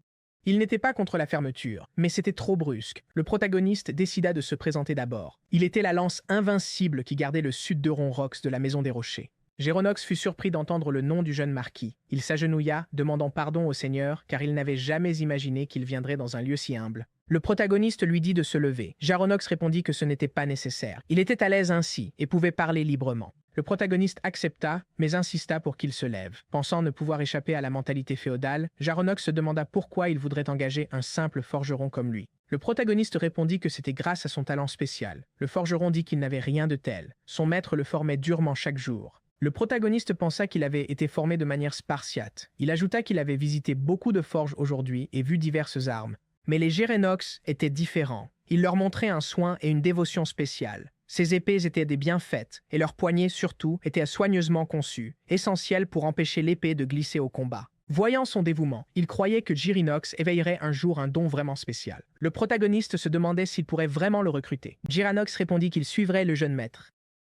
Il n'était pas contre la fermeture, mais c'était trop brusque. Le protagoniste décida de se présenter d'abord. Il était la lance invincible qui gardait le sud de Ronrox de la Maison des Rochers. Géronox fut surpris d'entendre le nom du jeune marquis. Il s'agenouilla, demandant pardon au Seigneur, car il n'avait jamais imaginé qu'il viendrait dans un lieu si humble. Le protagoniste lui dit de se lever. Géronox répondit que ce n'était pas nécessaire. Il était à l'aise ainsi et pouvait parler librement. Le protagoniste accepta, mais insista pour qu'il se lève. Pensant ne pouvoir échapper à la mentalité féodale, Géronox se demanda pourquoi il voudrait engager un simple forgeron comme lui. Le protagoniste répondit que c'était grâce à son talent spécial. Le forgeron dit qu'il n'avait rien de tel. Son maître le formait durement chaque jour. Le protagoniste pensa qu'il avait été formé de manière spartiate. Il ajouta qu'il avait visité beaucoup de forges aujourd'hui et vu diverses armes. Mais les Gérénox étaient différents. Il leur montrait un soin et une dévotion spéciale. Ces épées étaient des bien faites, et leurs poignets surtout étaient soigneusement conçus, essentiels pour empêcher l'épée de glisser au combat. Voyant son dévouement, il croyait que Gérynox éveillerait un jour un don vraiment spécial. Le protagoniste se demandait s'il pourrait vraiment le recruter. Gérynox répondit qu'il suivrait le jeune maître.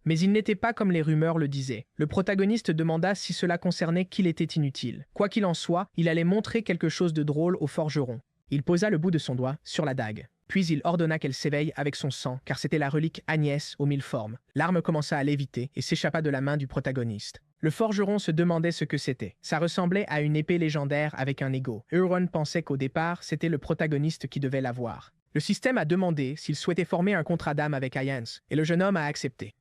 Mais il n'était pas comme les rumeurs le disaient. Le protagoniste demanda si cela concernait qu'il était inutile. Quoi qu'il en soit, il allait montrer quelque chose de drôle au forgeron. Il posa le bout de son doigt sur la dague. Puis il ordonna qu'elle s'éveille avec son sang, car c'était la relique Agnès aux 1000 formes. L'arme commença à léviter et s'échappa de la main du protagoniste. Le forgeron se demandait ce que c'était. Ça ressemblait à une épée légendaire avec un égo. Euron pensait qu'au départ, c'était le protagoniste qui devait l'avoir. Le système a demandé s'il souhaitait former un contrat d'âme avec Agnès, et le jeune homme a accepté.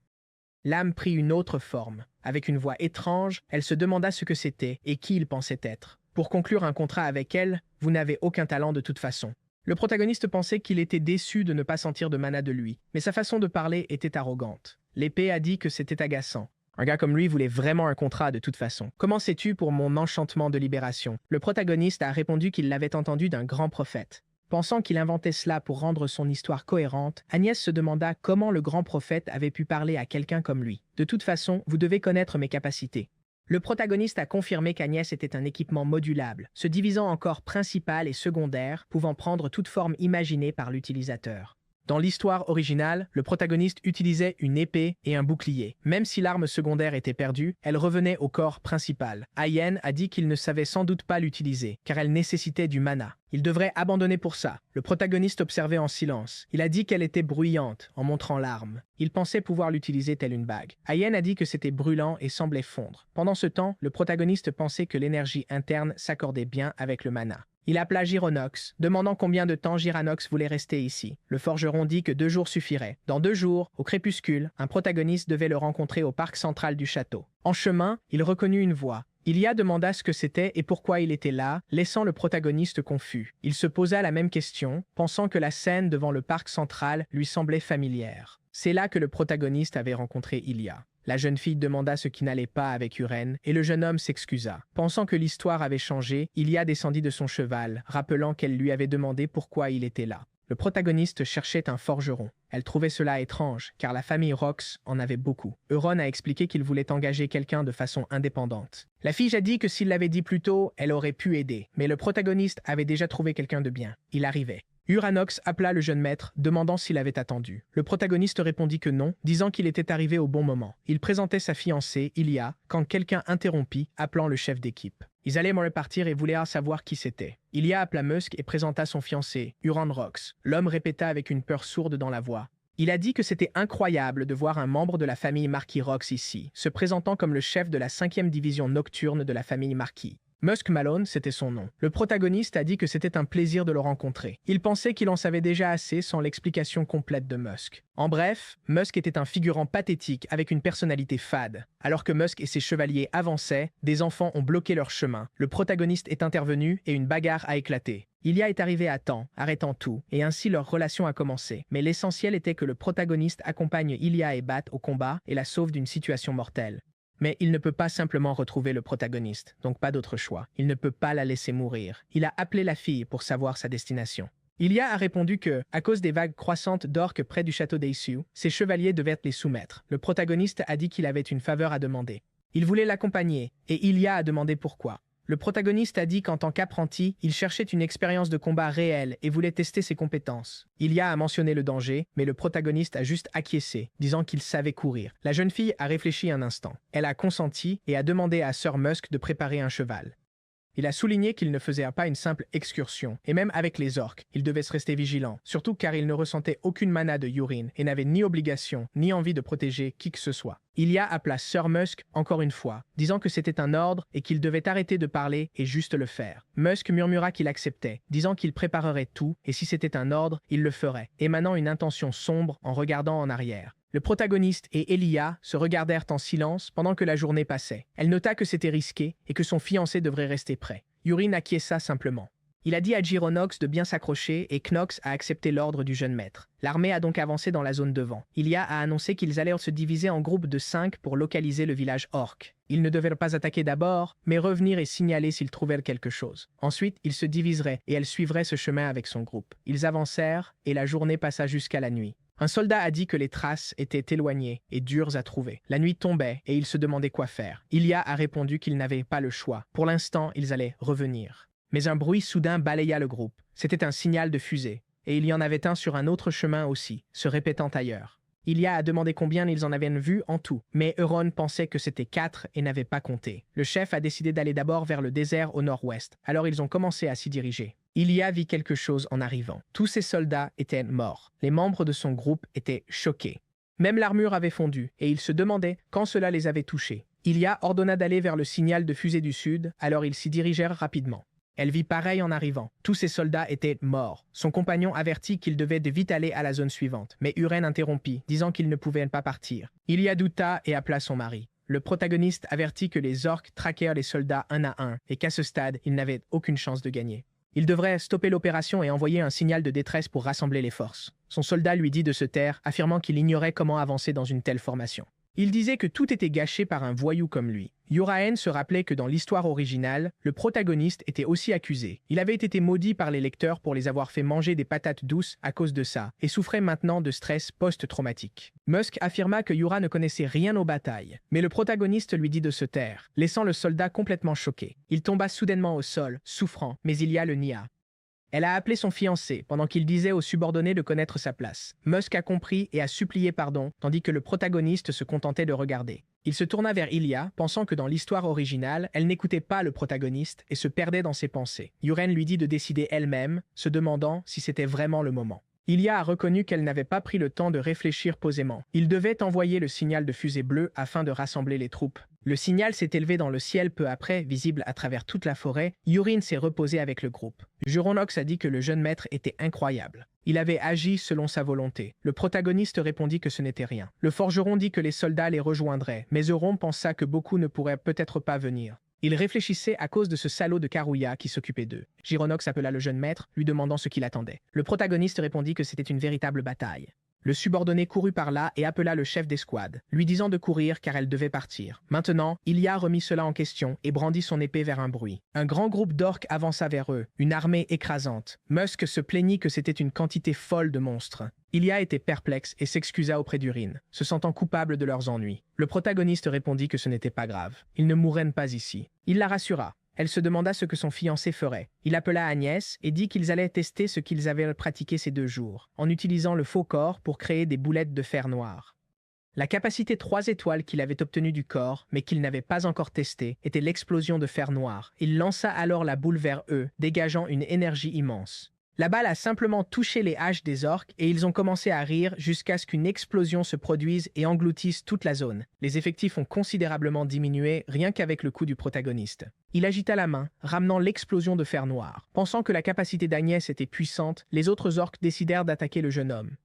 L'âme prit une autre forme. Avec une voix étrange, elle se demanda ce que c'était et qui il pensait être. Pour conclure un contrat avec elle, vous n'avez aucun talent de toute façon. Le protagoniste pensait qu'il était déçu de ne pas sentir de mana de lui, mais sa façon de parler était arrogante. L'épée a dit que c'était agaçant. Un gars comme lui voulait vraiment un contrat de toute façon. Comment sais-tu pour mon enchantement de libération? Le protagoniste a répondu qu'il l'avait entendu d'un grand prophète. Pensant qu'il inventait cela pour rendre son histoire cohérente, Agnès se demanda comment le grand prophète avait pu parler à quelqu'un comme lui. De toute façon, vous devez connaître mes capacités. Le protagoniste a confirmé qu'Agnès était un équipement modulable, se divisant en corps principal et secondaire, pouvant prendre toute forme imaginée par l'utilisateur. Dans l'histoire originale, le protagoniste utilisait une épée et un bouclier. Même si l'arme secondaire était perdue, elle revenait au corps principal. Ayen a dit qu'il ne savait sans doute pas l'utiliser, car elle nécessitait du mana. Il devrait abandonner pour ça. Le protagoniste observait en silence. Il a dit qu'elle était bruyante, en montrant l'arme. Il pensait pouvoir l'utiliser telle une bague. Ayen a dit que c'était brûlant et semblait fondre. Pendant ce temps, le protagoniste pensait que l'énergie interne s'accordait bien avec le mana. Il appela Géronox, demandant combien de temps Gérynox voulait rester ici. Le forgeron dit que 2 jours suffiraient. Dans 2 jours, au crépuscule, un protagoniste devait le rencontrer au parc central du château. En chemin, il reconnut une voix. Ilia demanda ce que c'était et pourquoi il était là, laissant le protagoniste confus. Il se posa la même question, pensant que la scène devant le parc central lui semblait familière. C'est là que le protagoniste avait rencontré Ilia. La jeune fille demanda ce qui n'allait pas avec Uren, et le jeune homme s'excusa. Pensant que l'histoire avait changé, Ilia descendit de son cheval, rappelant qu'elle lui avait demandé pourquoi il était là. Le protagoniste cherchait un forgeron. Elle trouvait cela étrange, car la famille Rox en avait beaucoup. Euron a expliqué qu'il voulait engager quelqu'un de façon indépendante. La fille a dit que s'il l'avait dit plus tôt, elle aurait pu aider, mais le protagoniste avait déjà trouvé quelqu'un de bien. Il arrivait. Uranox appela le jeune maître, demandant s'il avait attendu. Le protagoniste répondit que non, disant qu'il était arrivé au bon moment. Il présentait sa fiancée, Ilia, quand quelqu'un interrompit, appelant le chef d'équipe. Ils allaient me repartir et voulaient savoir qui c'était. Ilia appela Musk et présenta son fiancé, Uran Rox. L'homme répéta avec une peur sourde dans la voix. Il a dit que c'était incroyable de voir un membre de la famille Marquis Rox ici, se présentant comme le chef de la 5e division nocturne de la famille Marquis. Musk Malone, c'était son nom. Le protagoniste a dit que c'était un plaisir de le rencontrer. Il pensait qu'il en savait déjà assez sans l'explication complète de Musk. En bref, Musk était un figurant pathétique avec une personnalité fade. Alors que Musk et ses chevaliers avançaient, des enfants ont bloqué leur chemin. Le protagoniste est intervenu et une bagarre a éclaté. Ilia est arrivé à temps, arrêtant tout, et ainsi leur relation a commencé. Mais l'essentiel était que le protagoniste accompagne Ilia et Bat au combat et la sauve d'une situation mortelle. Mais il ne peut pas simplement retrouver le protagoniste, donc pas d'autre choix. Il ne peut pas la laisser mourir. Il a appelé la fille pour savoir sa destination. Ilia a répondu que, à cause des vagues croissantes d'orques près du château d'Aessu, ses chevaliers devaient les soumettre. Le protagoniste a dit qu'il avait une faveur à demander. Il voulait l'accompagner, et Ilia a demandé pourquoi. Le protagoniste a dit qu'en tant qu'apprenti, il cherchait une expérience de combat réelle et voulait tester ses compétences. Ilia a mentionné le danger, mais le protagoniste a juste acquiescé, disant qu'il savait courir. La jeune fille a réfléchi un instant. Elle a consenti et a demandé à Sir Musk de préparer un cheval. Il a souligné qu'il ne faisait pas une simple excursion, et même avec les orques, il devait se rester vigilant, surtout car il ne ressentait aucune mana de Yurin et n'avait ni obligation, ni envie de protéger qui que ce soit. Ilia appela Sir Musk encore une fois, disant que c'était un ordre et qu'il devait arrêter de parler et juste le faire. Musk murmura qu'il acceptait, disant qu'il préparerait tout, et si c'était un ordre, il le ferait, émanant une intention sombre en regardant en arrière. Le protagoniste et Elia se regardèrent en silence pendant que la journée passait. Elle nota que c'était risqué et que son fiancé devrait rester prêt. Yurin acquiesça simplement. Il a dit à Gironox de bien s'accrocher et Knox a accepté l'ordre du jeune maître. L'armée a donc avancé dans la zone devant. Ilia a annoncé qu'ils allaient se diviser en groupes de 5 pour localiser le village orc. Ils ne devaient pas attaquer d'abord, mais revenir et signaler s'ils trouvaient quelque chose. Ensuite, ils se diviseraient et elle suivrait ce chemin avec son groupe. Ils avancèrent et la journée passa jusqu'à la nuit. Un soldat a dit que les traces étaient éloignées et dures à trouver. La nuit tombait et il se demandait quoi faire. Ilia a répondu qu'ils n'avaient pas le choix. Pour l'instant, ils allaient revenir. Mais un bruit soudain balaya le groupe. C'était un signal de fusée. Et il y en avait un sur un autre chemin aussi, se répétant ailleurs. Ilia a demandé combien ils en avaient vu en tout, mais Euron pensait que c'était 4 et n'avait pas compté. Le chef a décidé d'aller d'abord vers le désert au nord-ouest, alors ils ont commencé à s'y diriger. Ilia vit quelque chose en arrivant. Tous ses soldats étaient morts. Les membres de son groupe étaient choqués. Même l'armure avait fondu, et ils se demandaient quand cela les avait touchés. Ilia ordonna d'aller vers le signal de fusée du sud, alors ils s'y dirigèrent rapidement. Elle vit pareil en arrivant. Tous ses soldats étaient morts. Son compagnon avertit qu'il devait vite aller à la zone suivante, mais Uren interrompit, disant qu'il ne pouvait pas partir. Ilia douta et appela son mari. Le protagoniste avertit que les orques traquèrent les soldats un à un et qu'à ce stade, ils n'avaient aucune chance de gagner. Il devrait stopper l'opération et envoyer un signal de détresse pour rassembler les forces. Son soldat lui dit de se taire, affirmant qu'il ignorait comment avancer dans une telle formation. Il disait que tout était gâché par un voyou comme lui. Yoraen se rappelait que dans l'histoire originale, le protagoniste était aussi accusé. Il avait été maudit par les lecteurs pour les avoir fait manger des patates douces à cause de ça, et souffrait maintenant de stress post-traumatique. Musk affirma que Yura ne connaissait rien aux batailles, mais le protagoniste lui dit de se taire, laissant le soldat complètement choqué. Il tomba soudainement au sol, souffrant, mais Ilia le nia. Elle a appelé son fiancé pendant qu'il disait aux subordonnés de connaître sa place. Musk a compris et a supplié pardon, tandis que le protagoniste se contentait de regarder. Il se tourna vers Ilia, pensant que dans l'histoire originale, elle n'écoutait pas le protagoniste et se perdait dans ses pensées. Yuren lui dit de décider elle-même, se demandant si c'était vraiment le moment. Ilia a reconnu qu'elle n'avait pas pris le temps de réfléchir posément. Il devait envoyer le signal de fusée bleue afin de rassembler les troupes. Le signal s'est élevé dans le ciel peu après, visible à travers toute la forêt. Yurin s'est reposé avec le groupe. Juronox a dit que le jeune maître était incroyable. Il avait agi selon sa volonté. Le protagoniste répondit que ce n'était rien. Le forgeron dit que les soldats les rejoindraient, mais Euron pensa que beaucoup ne pourraient peut-être pas venir. Il réfléchissait à cause de ce salaud de Karuya qui s'occupait d'eux. Gironox appela le jeune maître, lui demandant ce qu'il attendait. Le protagoniste répondit que c'était une véritable bataille. Le subordonné courut par là et appela le chef d'escouade, lui disant de courir car elle devait partir. Maintenant, Ilia remit cela en question et brandit son épée vers un bruit. Un grand groupe d'orques avança vers eux, une armée écrasante. Musk se plaignit que c'était une quantité folle de monstres. Ilia était perplexe et s'excusa auprès d'Urin, se sentant coupable de leurs ennuis. Le protagoniste répondit que ce n'était pas grave. Ils ne mourraient pas ici. Il la rassura. Elle se demanda ce que son fiancé ferait. Il appela Agnès et dit qu'ils allaient tester ce qu'ils avaient pratiqué ces 2 jours, en utilisant le faux corps pour créer des boulettes de fer noir. La capacité 3 étoiles qu'il avait obtenue du corps, mais qu'il n'avait pas encore testée, était l'explosion de fer noir. Il lança alors la boule vers eux, dégageant une énergie immense. La balle a simplement touché les haches des orques et ils ont commencé à rire jusqu'à ce qu'une explosion se produise et engloutisse toute la zone. Les effectifs ont considérablement diminué rien qu'avec le coup du protagoniste. Il agita la main, ramenant l'explosion de fer noir. Pensant que la capacité d'Agnès était puissante, les autres orques décidèrent d'attaquer le jeune homme.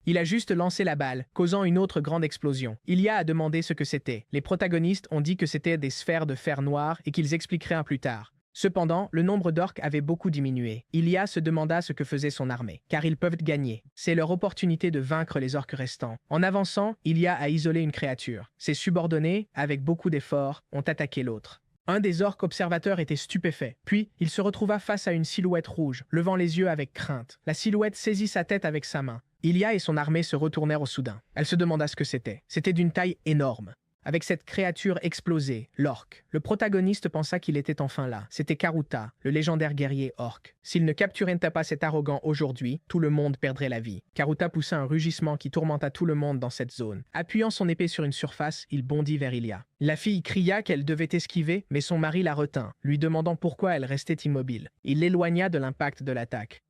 Il a juste lancé la balle, causant une autre grande explosion. Ilia a demandé ce que c'était. Les protagonistes ont dit que c'était des sphères de fer noir et qu'ils expliqueraient plus tard. Cependant, le nombre d'orques avait beaucoup diminué. Ilia se demanda ce que faisait son armée, car ils peuvent gagner. C'est leur opportunité de vaincre les orques restants. En avançant, Ilia a isolé une créature. Ses subordonnés, avec beaucoup d'efforts, ont attaqué l'autre. Un des orques observateurs était stupéfait. Puis, il se retrouva face à une silhouette rouge, levant les yeux avec crainte. La silhouette saisit sa tête avec sa main. Ilia et son armée se retournèrent au soudain. Elle se demanda ce que c'était. C'était d'une taille énorme. avec cette créature explosée, l'orque. Le protagoniste pensa qu'il était enfin là. C'était Karuta, le légendaire guerrier orque. S'il ne capturait pas cet arrogant aujourd'hui, tout le monde perdrait la vie. Karuta poussa un rugissement qui tourmenta tout le monde dans cette zone. Appuyant son épée sur une surface, il bondit vers Ilia. La fille cria qu'elle devait esquiver, mais son mari la retint, lui demandant pourquoi elle restait immobile. Il l'éloigna de l'impact de l'attaque.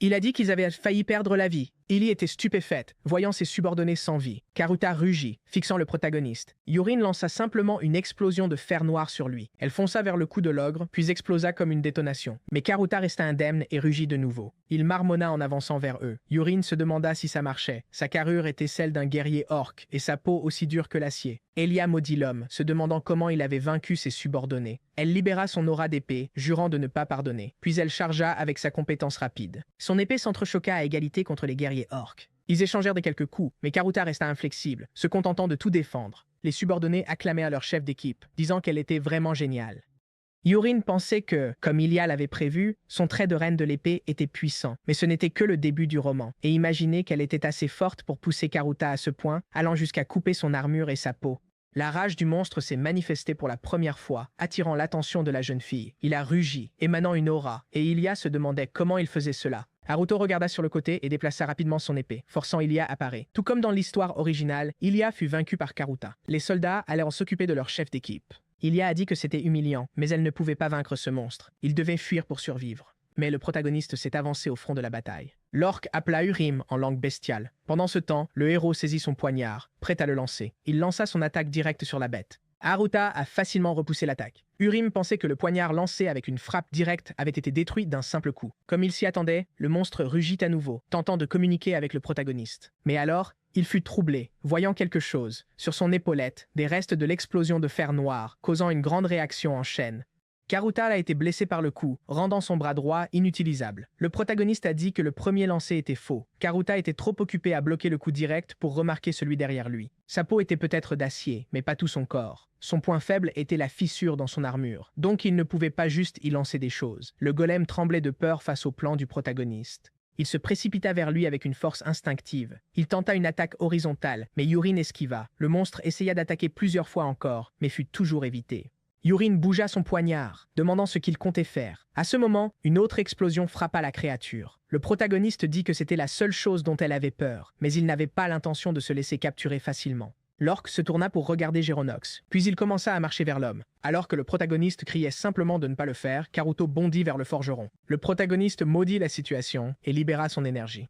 Il a dit qu'ils avaient failli perdre la vie. Ilie était stupéfaite, voyant ses subordonnés sans vie. Karuta rugit, fixant le protagoniste. Yurin lança simplement une explosion de fer noir sur lui. Elle fonça vers le cou de l'ogre, puis explosa comme une détonation. Mais Karuta resta indemne et rugit de nouveau. Il marmonna en avançant vers eux. Yurin se demanda si ça marchait. Sa carrure était celle d'un guerrier orque, et sa peau aussi dure que l'acier. Elia maudit l'homme, se demandant comment il avait vaincu ses subordonnés. Elle libéra son aura d'épée, jurant de ne pas pardonner. Puis elle chargea avec sa compétence rapide. Son épée s'entrechoqua à égalité contre les guerriers orques. Ils échangèrent des quelques coups, mais Karuta resta inflexible, se contentant de tout défendre. Les subordonnés acclamèrent leur chef d'équipe, disant qu'elle était vraiment géniale. Yurin pensait que, comme Ilia l'avait prévu, son trait de reine de l'épée était puissant, mais ce n'était que le début du roman, et imaginait qu'elle était assez forte pour pousser Karuta à ce point, allant jusqu'à couper son armure et sa peau. La rage du monstre s'est manifestée pour la première fois, attirant l'attention de la jeune fille. Il a rugi, émanant une aura, et Ilia se demandait comment il faisait cela. Haruto regarda sur le côté et déplaça rapidement son épée, forçant Ilia à apparaître. Tout comme dans l'histoire originale, Ilia fut vaincue par Karuta. Les soldats allèrent s'occuper de leur chef d'équipe. Ilia a dit que c'était humiliant, mais elle ne pouvait pas vaincre ce monstre. Il devait fuir pour survivre. Mais le protagoniste s'est avancé au front de la bataille. L'orque appela Urim en langue bestiale. Pendant ce temps, le héros saisit son poignard, prêt à le lancer. Il lança son attaque directe sur la bête. Haruta a facilement repoussé l'attaque. Urim pensait que le poignard lancé avec une frappe directe avait été détruit d'un simple coup. Comme il s'y attendait, le monstre rugit à nouveau, tentant de communiquer avec le protagoniste. Mais alors, il fut troublé, voyant quelque chose, sur son épaulette, des restes de l'explosion de fer noir, causant une grande réaction en chaîne. Karuta a été blessé par le coup, rendant son bras droit inutilisable. Le protagoniste a dit que le premier lancé était faux. Karuta était trop occupé à bloquer le coup direct pour remarquer celui derrière lui. Sa peau était peut-être d'acier, mais pas tout son corps. Son point faible était la fissure dans son armure, donc il ne pouvait pas juste y lancer des choses. Le golem tremblait de peur face au plan du protagoniste. Il se précipita vers lui avec une force instinctive. Il tenta une attaque horizontale, mais Yurin esquiva. Le monstre essaya d'attaquer plusieurs fois encore, mais fut toujours évité. Yurin bougea son poignard, demandant ce qu'il comptait faire. À ce moment, une autre explosion frappa la créature. Le protagoniste dit que c'était la seule chose dont elle avait peur, mais il n'avait pas l'intention de se laisser capturer facilement. L'orque se tourna pour regarder Geronox, puis il commença à marcher vers l'homme. Alors que le protagoniste criait simplement de ne pas le faire, Karuto bondit vers le forgeron. Le protagoniste maudit la situation et libéra son énergie.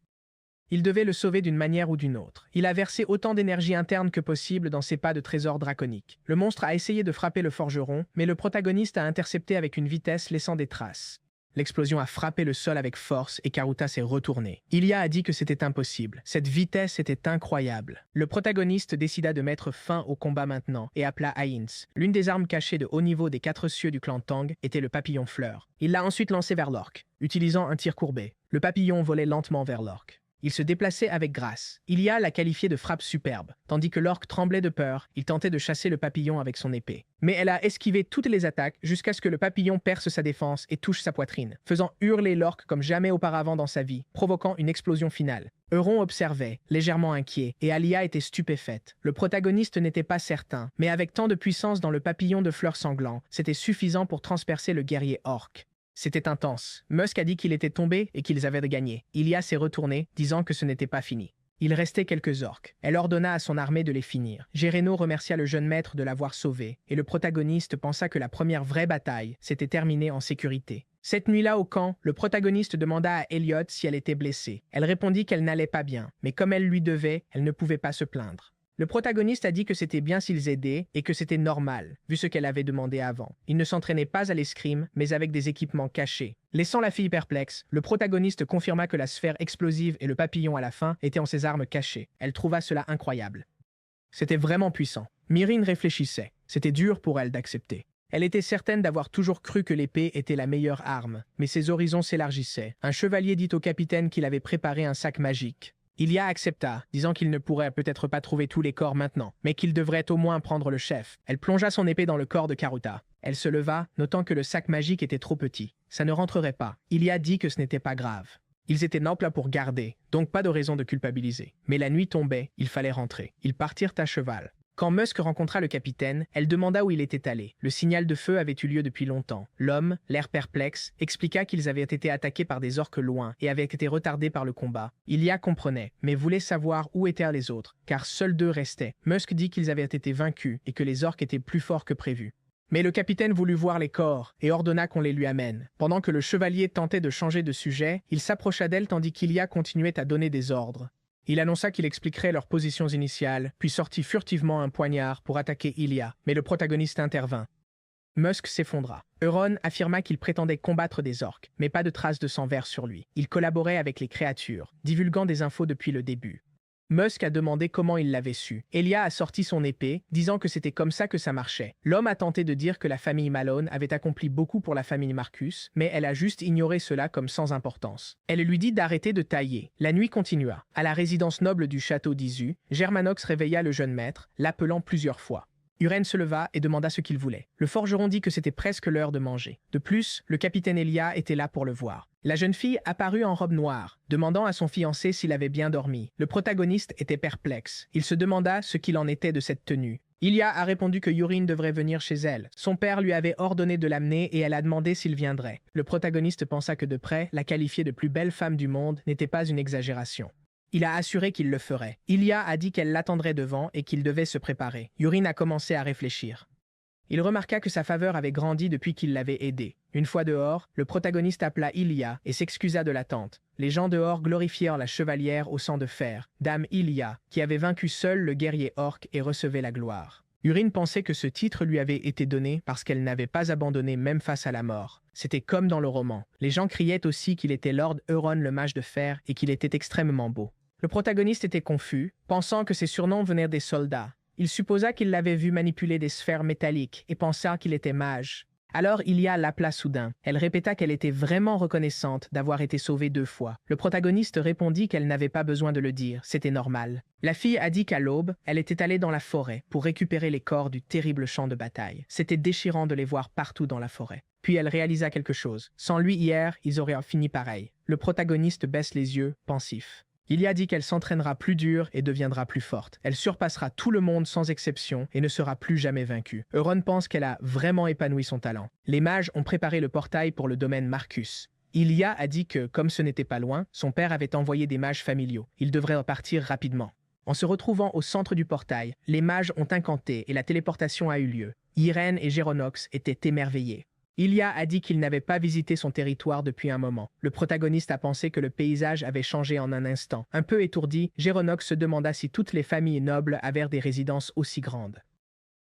Il devait le sauver d'une manière ou d'une autre. Il a versé autant d'énergie interne que possible dans ses pas de trésor draconique. Le monstre a essayé de frapper le forgeron, mais le protagoniste a intercepté avec une vitesse laissant des traces. L'explosion a frappé le sol avec force et Karuta s'est retourné. Ilia a dit que c'était impossible. Cette vitesse était incroyable. Le protagoniste décida de mettre fin au combat maintenant et appela Ains. L'une des armes cachées de haut niveau des 4 cieux du clan Tang était le papillon fleur. Il l'a ensuite lancé vers l'orque, utilisant un tir courbé. Le papillon volait lentement vers l'orque. Il se déplaçait avec grâce. Ilia l'a qualifié de frappe superbe. Tandis que l'orque tremblait de peur, il tentait de chasser le papillon avec son épée. Mais elle a esquivé toutes les attaques jusqu'à ce que le papillon perce sa défense et touche sa poitrine, faisant hurler l'orque comme jamais auparavant dans sa vie, provoquant une explosion finale. Euron observait, légèrement inquiet, et Alia était stupéfaite. Le protagoniste n'était pas certain, mais avec tant de puissance dans le papillon de fleurs sanglants, c'était suffisant pour transpercer le guerrier orque. C'était intense. Musk a dit qu'il était tombé et qu'ils avaient gagné. Ilia s'est retourné, disant que ce n'était pas fini. Il restait quelques orques. Elle ordonna à son armée de les finir. Gerenno remercia le jeune maître de l'avoir sauvé, et le protagoniste pensa que la première vraie bataille s'était terminée en sécurité. Cette nuit-là au camp, le protagoniste demanda à Elliot si elle était blessée. Elle répondit qu'elle n'allait pas bien, mais comme elle lui devait, elle ne pouvait pas se plaindre. Le protagoniste a dit que c'était bien s'ils aidaient et que c'était normal, vu ce qu'elle avait demandé avant. Il ne s'entraînait pas à l'escrime, mais avec des équipements cachés. Laissant la fille perplexe, le protagoniste confirma que la sphère explosive et le papillon à la fin étaient en ses armes cachées. Elle trouva cela incroyable. C'était vraiment puissant. Mirin réfléchissait. C'était dur pour elle d'accepter. Elle était certaine d'avoir toujours cru que l'épée était la meilleure arme, mais ses horizons s'élargissaient. Un chevalier dit au capitaine qu'il avait préparé un sac magique. Ilia accepta, disant qu'il ne pourrait peut-être pas trouver tous les corps maintenant, mais qu'il devrait au moins prendre le chef. Elle plongea son épée dans le corps de Karuta. Elle se leva, notant que le sac magique était trop petit. Ça ne rentrerait pas. Ilia dit que ce n'était pas grave. Ils étaient là pour garder, donc pas de raison de culpabiliser. Mais la nuit tombait, il fallait rentrer. Ils partirent à cheval. Quand Musk rencontra le capitaine, elle demanda où il était allé. Le signal de feu avait eu lieu depuis longtemps. L'homme, l'air perplexe, expliqua qu'ils avaient été attaqués par des orques loin et avaient été retardés par le combat. Ilia comprenait, mais voulait savoir où étaient les autres, car seuls deux restaient. Musk dit qu'ils avaient été vaincus et que les orques étaient plus forts que prévu. Mais le capitaine voulut voir les corps et ordonna qu'on les lui amène. Pendant que le chevalier tentait de changer de sujet, il s'approcha d'elle tandis qu'Ilia continuait à donner des ordres. Il annonça qu'il expliquerait leurs positions initiales, puis sortit furtivement un poignard pour attaquer Ilia, mais le protagoniste intervint. Musk s'effondra. Euron affirma qu'il prétendait combattre des orques, mais pas de traces de sang vert sur lui. Il collaborait avec les créatures, divulguant des infos depuis le début. Musk a demandé comment il l'avait su. Elia a sorti son épée, disant que c'était comme ça que ça marchait. L'homme a tenté de dire que la famille Malone avait accompli beaucoup pour la famille Marcus, mais elle a juste ignoré cela comme sans importance. Elle lui dit d'arrêter de tailler. La nuit continua. À la résidence noble du château d'Isu, Germanox réveilla le jeune maître, l'appelant plusieurs fois. Uren se leva et demanda ce qu'il voulait. Le forgeron dit que c'était presque l'heure de manger. De plus, le capitaine Elia était là pour le voir. La jeune fille apparut en robe noire, demandant à son fiancé s'il avait bien dormi. Le protagoniste était perplexe. Il se demanda ce qu'il en était de cette tenue. Ilia a répondu que Urine devrait venir chez elle. Son père lui avait ordonné de l'amener et elle a demandé s'il viendrait. Le protagoniste pensa que de près, la qualifier de plus belle femme du monde n'était pas une exagération. Il a assuré qu'il le ferait. Ilia a dit qu'elle l'attendrait devant et qu'il devait se préparer. Urine a commencé à réfléchir. Il remarqua que sa faveur avait grandi depuis qu'il l'avait aidé. Une fois dehors, le protagoniste appela Ilia et s'excusa de l'attente. Les gens dehors glorifièrent la chevalière au sang de fer, Dame Ilia, qui avait vaincu seul le guerrier orc et recevait la gloire. Urine pensait que ce titre lui avait été donné parce qu'elle n'avait pas abandonné même face à la mort. C'était comme dans le roman. Les gens criaient aussi qu'il était Lord Euron le mage de fer et qu'il était extrêmement beau. Le protagoniste était confus, pensant que ces surnoms venaient des soldats. Il supposa qu'il l'avait vu manipuler des sphères métalliques et pensa qu'il était mage. Alors Ilia l'appela soudain. Elle répéta qu'elle était vraiment reconnaissante d'avoir été sauvée 2 fois. Le protagoniste répondit qu'elle n'avait pas besoin de le dire, c'était normal. La fille a dit qu'à l'aube, elle était allée dans la forêt pour récupérer les corps du terrible champ de bataille. C'était déchirant de les voir partout dans la forêt. Puis elle réalisa quelque chose. Sans lui hier, ils auraient fini pareil. Le protagoniste baisse les yeux, pensif. Ilia dit qu'elle s'entraînera plus dur et deviendra plus forte. Elle surpassera tout le monde sans exception et ne sera plus jamais vaincue. Euron pense qu'elle a vraiment épanoui son talent. Les mages ont préparé le portail pour le domaine Marcus. Ilia a dit que, comme ce n'était pas loin, son père avait envoyé des mages familiaux. Ils devraient repartir rapidement. En se retrouvant au centre du portail, les mages ont incanté et la téléportation a eu lieu. Irène et Géronox étaient émerveillés. Ilia a dit qu'il n'avait pas visité son territoire depuis un moment. Le protagoniste a pensé que le paysage avait changé en un instant. Un peu étourdi, Géronox se demanda si toutes les familles nobles avaient des résidences aussi grandes.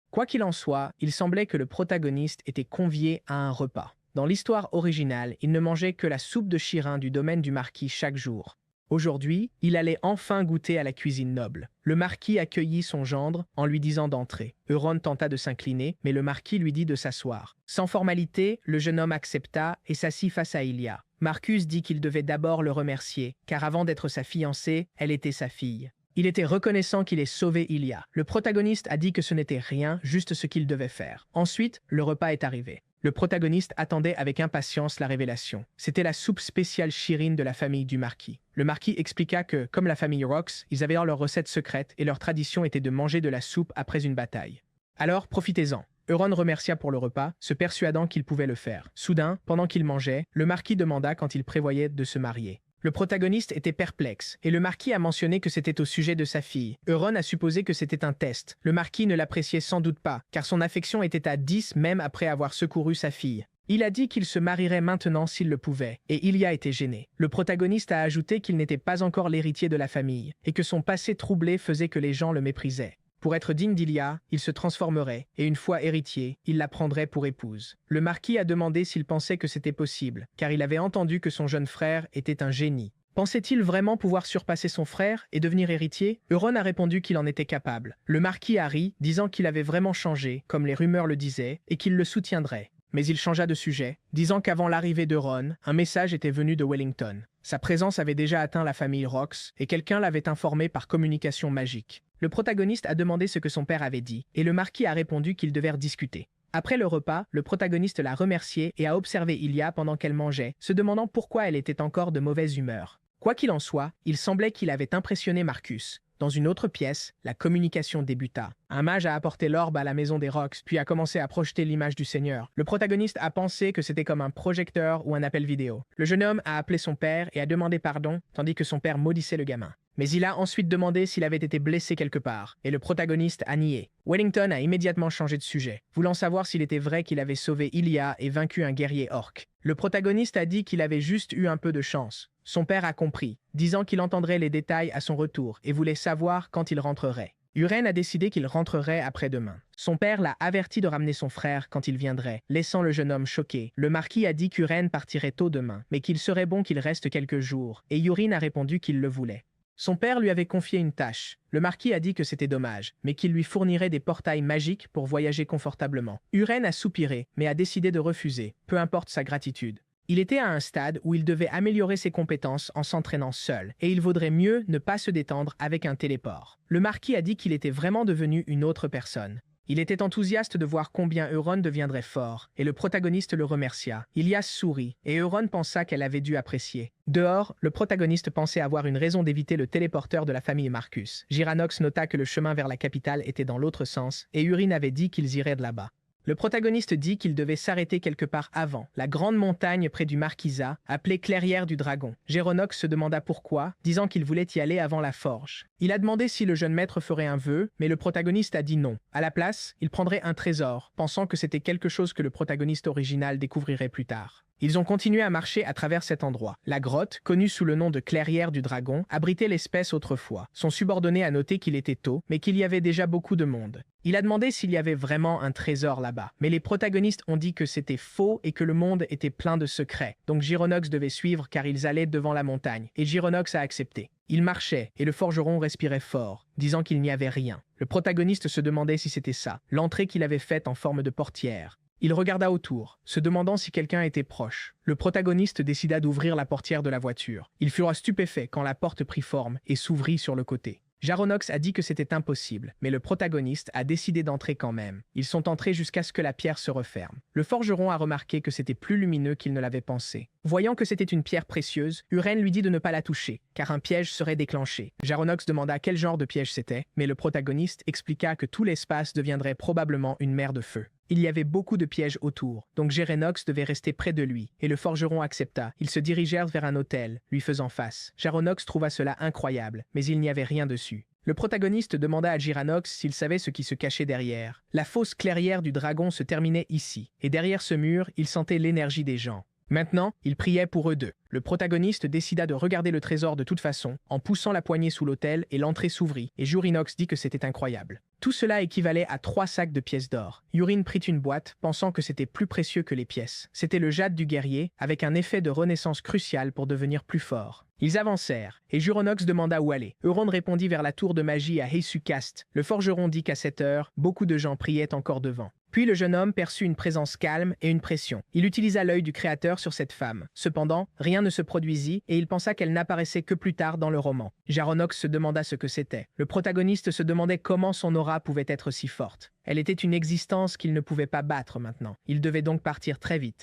Quoi qu'il en soit, il semblait que le protagoniste était convié à un repas. Dans l'histoire originale, il ne mangeait que la soupe de chirin du domaine du marquis chaque jour. Aujourd'hui, il allait enfin goûter à la cuisine noble. Le marquis accueillit son gendre en lui disant d'entrer. Euron tenta de s'incliner, mais le marquis lui dit de s'asseoir. Sans formalité, le jeune homme accepta et s'assit face à Ilia. Marcus dit qu'il devait d'abord le remercier, car avant d'être sa fiancée, elle était sa fille. Il était reconnaissant qu'il ait sauvé Ilia. Le protagoniste a dit que ce n'était rien, juste ce qu'il devait faire. Ensuite, le repas est arrivé. Le protagoniste attendait avec impatience la révélation. C'était la soupe spéciale chirine de la famille du marquis. Le marquis expliqua que, comme la famille Rox, ils avaient leur recette secrète et leur tradition était de manger de la soupe après une bataille. Alors, profitez-en. Euron remercia pour le repas, se persuadant qu'il pouvait le faire. Soudain, pendant qu'il mangeait, le marquis demanda quand il prévoyait de se marier. Le protagoniste était perplexe, et le marquis a mentionné que c'était au sujet de sa fille. Euron a supposé que c'était un test. Le marquis ne l'appréciait sans doute pas, car son affection était à 10 même après avoir secouru sa fille. Il a dit qu'il se marierait maintenant s'il le pouvait, et Ilia était gêné. Le protagoniste a ajouté qu'il n'était pas encore l'héritier de la famille, et que son passé troublé faisait que les gens le méprisaient. Pour être digne d'Ilia, il se transformerait, et une fois héritier, il la prendrait pour épouse. Le marquis a demandé s'il pensait que c'était possible, car il avait entendu que son jeune frère était un génie. Pensait-il vraiment pouvoir surpasser son frère et devenir héritier? Euron a répondu qu'il en était capable. Le marquis a ri, disant qu'il avait vraiment changé, comme les rumeurs le disaient, et qu'il le soutiendrait. Mais il changea de sujet, disant qu'avant l'arrivée d'Euron, un message était venu de Wellington. Sa présence avait déjà atteint la famille Rox, et quelqu'un l'avait informé par communication magique. Le protagoniste a demandé ce que son père avait dit, et le marquis a répondu qu'ils devaient discuter. Après le repas, le protagoniste l'a remercié et a observé Ilia pendant qu'elle mangeait, se demandant pourquoi elle était encore de mauvaise humeur. Quoi qu'il en soit, il semblait qu'il avait impressionné Marcus. Dans une autre pièce, la communication débuta. Un mage a apporté l'orbe à la maison des Rox, puis a commencé à projeter l'image du Seigneur. Le protagoniste a pensé que c'était comme un projecteur ou un appel vidéo. Le jeune homme a appelé son père et a demandé pardon, tandis que son père maudissait le gamin. Mais il a ensuite demandé s'il avait été blessé quelque part, et le protagoniste a nié. Wellington a immédiatement changé de sujet, voulant savoir s'il était vrai qu'il avait sauvé Ilia et vaincu un guerrier orc. Le protagoniste a dit qu'il avait juste eu un peu de chance. Son père a compris, disant qu'il entendrait les détails à son retour et voulait savoir quand il rentrerait. Uren a décidé qu'il rentrerait après-demain. Son père l'a averti de ramener son frère quand il viendrait, laissant le jeune homme choqué. Le marquis a dit qu'Uren partirait tôt demain, mais qu'il serait bon qu'il reste quelques jours, et Yurin a répondu qu'il le voulait. Son père lui avait confié une tâche. Le marquis a dit que c'était dommage, mais qu'il lui fournirait des portails magiques pour voyager confortablement. Uren a soupiré, mais a décidé de refuser, peu importe sa gratitude. Il était à un stade où il devait améliorer ses compétences en s'entraînant seul, et il vaudrait mieux ne pas se détendre avec un téléport. Le marquis a dit qu'il était vraiment devenu une autre personne. Il était enthousiaste de voir combien Euron deviendrait fort, et le protagoniste le remercia. Ilias sourit, et Euron pensa qu'elle avait dû apprécier. Dehors, le protagoniste pensait avoir une raison d'éviter le téléporteur de la famille Marcus. Giranox nota que le chemin vers la capitale était dans l'autre sens, et Urine avait dit qu'ils iraient de là-bas. Le protagoniste dit qu'il devait s'arrêter quelque part avant, la grande montagne près du Marquisat, appelée Clairière du Dragon. Géronox se demanda pourquoi, disant qu'il voulait y aller avant la forge. Il a demandé si le jeune maître ferait un vœu, mais le protagoniste a dit non. À la place, il prendrait un trésor, pensant que c'était quelque chose que le protagoniste original découvrirait plus tard. Ils ont continué à marcher à travers cet endroit. La grotte, connue sous le nom de Clairière du Dragon, abritait l'espèce autrefois. Son subordonné a noté qu'il était tôt, mais qu'il y avait déjà beaucoup de monde. Il a demandé s'il y avait vraiment un trésor là-bas, mais les protagonistes ont dit que c'était faux et que le monde était plein de secrets. Donc Giranox devait suivre car ils allaient devant la montagne, et Giranox a accepté. Il marchait, et le forgeron respirait fort, disant qu'il n'y avait rien. Le protagoniste se demandait si c'était ça, l'entrée qu'il avait faite en forme de portière. Il regarda autour, se demandant si quelqu'un était proche. Le protagoniste décida d'ouvrir la portière de la voiture. Il fut stupéfait quand la porte prit forme et s'ouvrit sur le côté. Jaronox a dit que c'était impossible, mais le protagoniste a décidé d'entrer quand même. Ils sont entrés jusqu'à ce que la pierre se referme. Le forgeron a remarqué que c'était plus lumineux qu'il ne l'avait pensé. Voyant que c'était une pierre précieuse, Uren lui dit de ne pas la toucher, car un piège serait déclenché. Jaronox demanda quel genre de piège c'était, mais le protagoniste expliqua que tout l'espace deviendrait probablement une mer de feu. Il y avait beaucoup de pièges autour, donc Gérénox devait rester près de lui, et le forgeron accepta. Ils se dirigèrent vers un hôtel, lui faisant face. Jaronox trouva cela incroyable, mais il n'y avait rien dessus. Le protagoniste demanda à Giranox s'il savait ce qui se cachait derrière. La fosse clairière du dragon se terminait ici, et derrière ce mur, il sentait l'énergie des gens. Maintenant, il priait pour eux deux. Le protagoniste décida de regarder le trésor de toute façon, en poussant la poignée sous l'autel et l'entrée s'ouvrit, et Jurinox dit que c'était incroyable. Tout cela équivalait à 3 sacs de pièces d'or. Yurin prit une boîte, pensant que c'était plus précieux que les pièces. C'était le jade du guerrier, avec un effet de renaissance crucial pour devenir plus fort. Ils avancèrent, et Juronox demanda où aller. Euron répondit vers la tour de magie à Heisukast. Le forgeron dit qu'à cette heure, beaucoup de gens priaient encore devant. Puis le jeune homme perçut une présence calme et une pression. Il utilisa l'œil du créateur sur cette femme. Cependant, rien ne se produisit et il pensa qu'elle n'apparaissait que plus tard dans le roman. Jaronox se demanda ce que c'était. Le protagoniste se demandait comment son aura pouvait être si forte. Elle était une existence qu'il ne pouvait pas battre maintenant. Il devait donc partir très vite.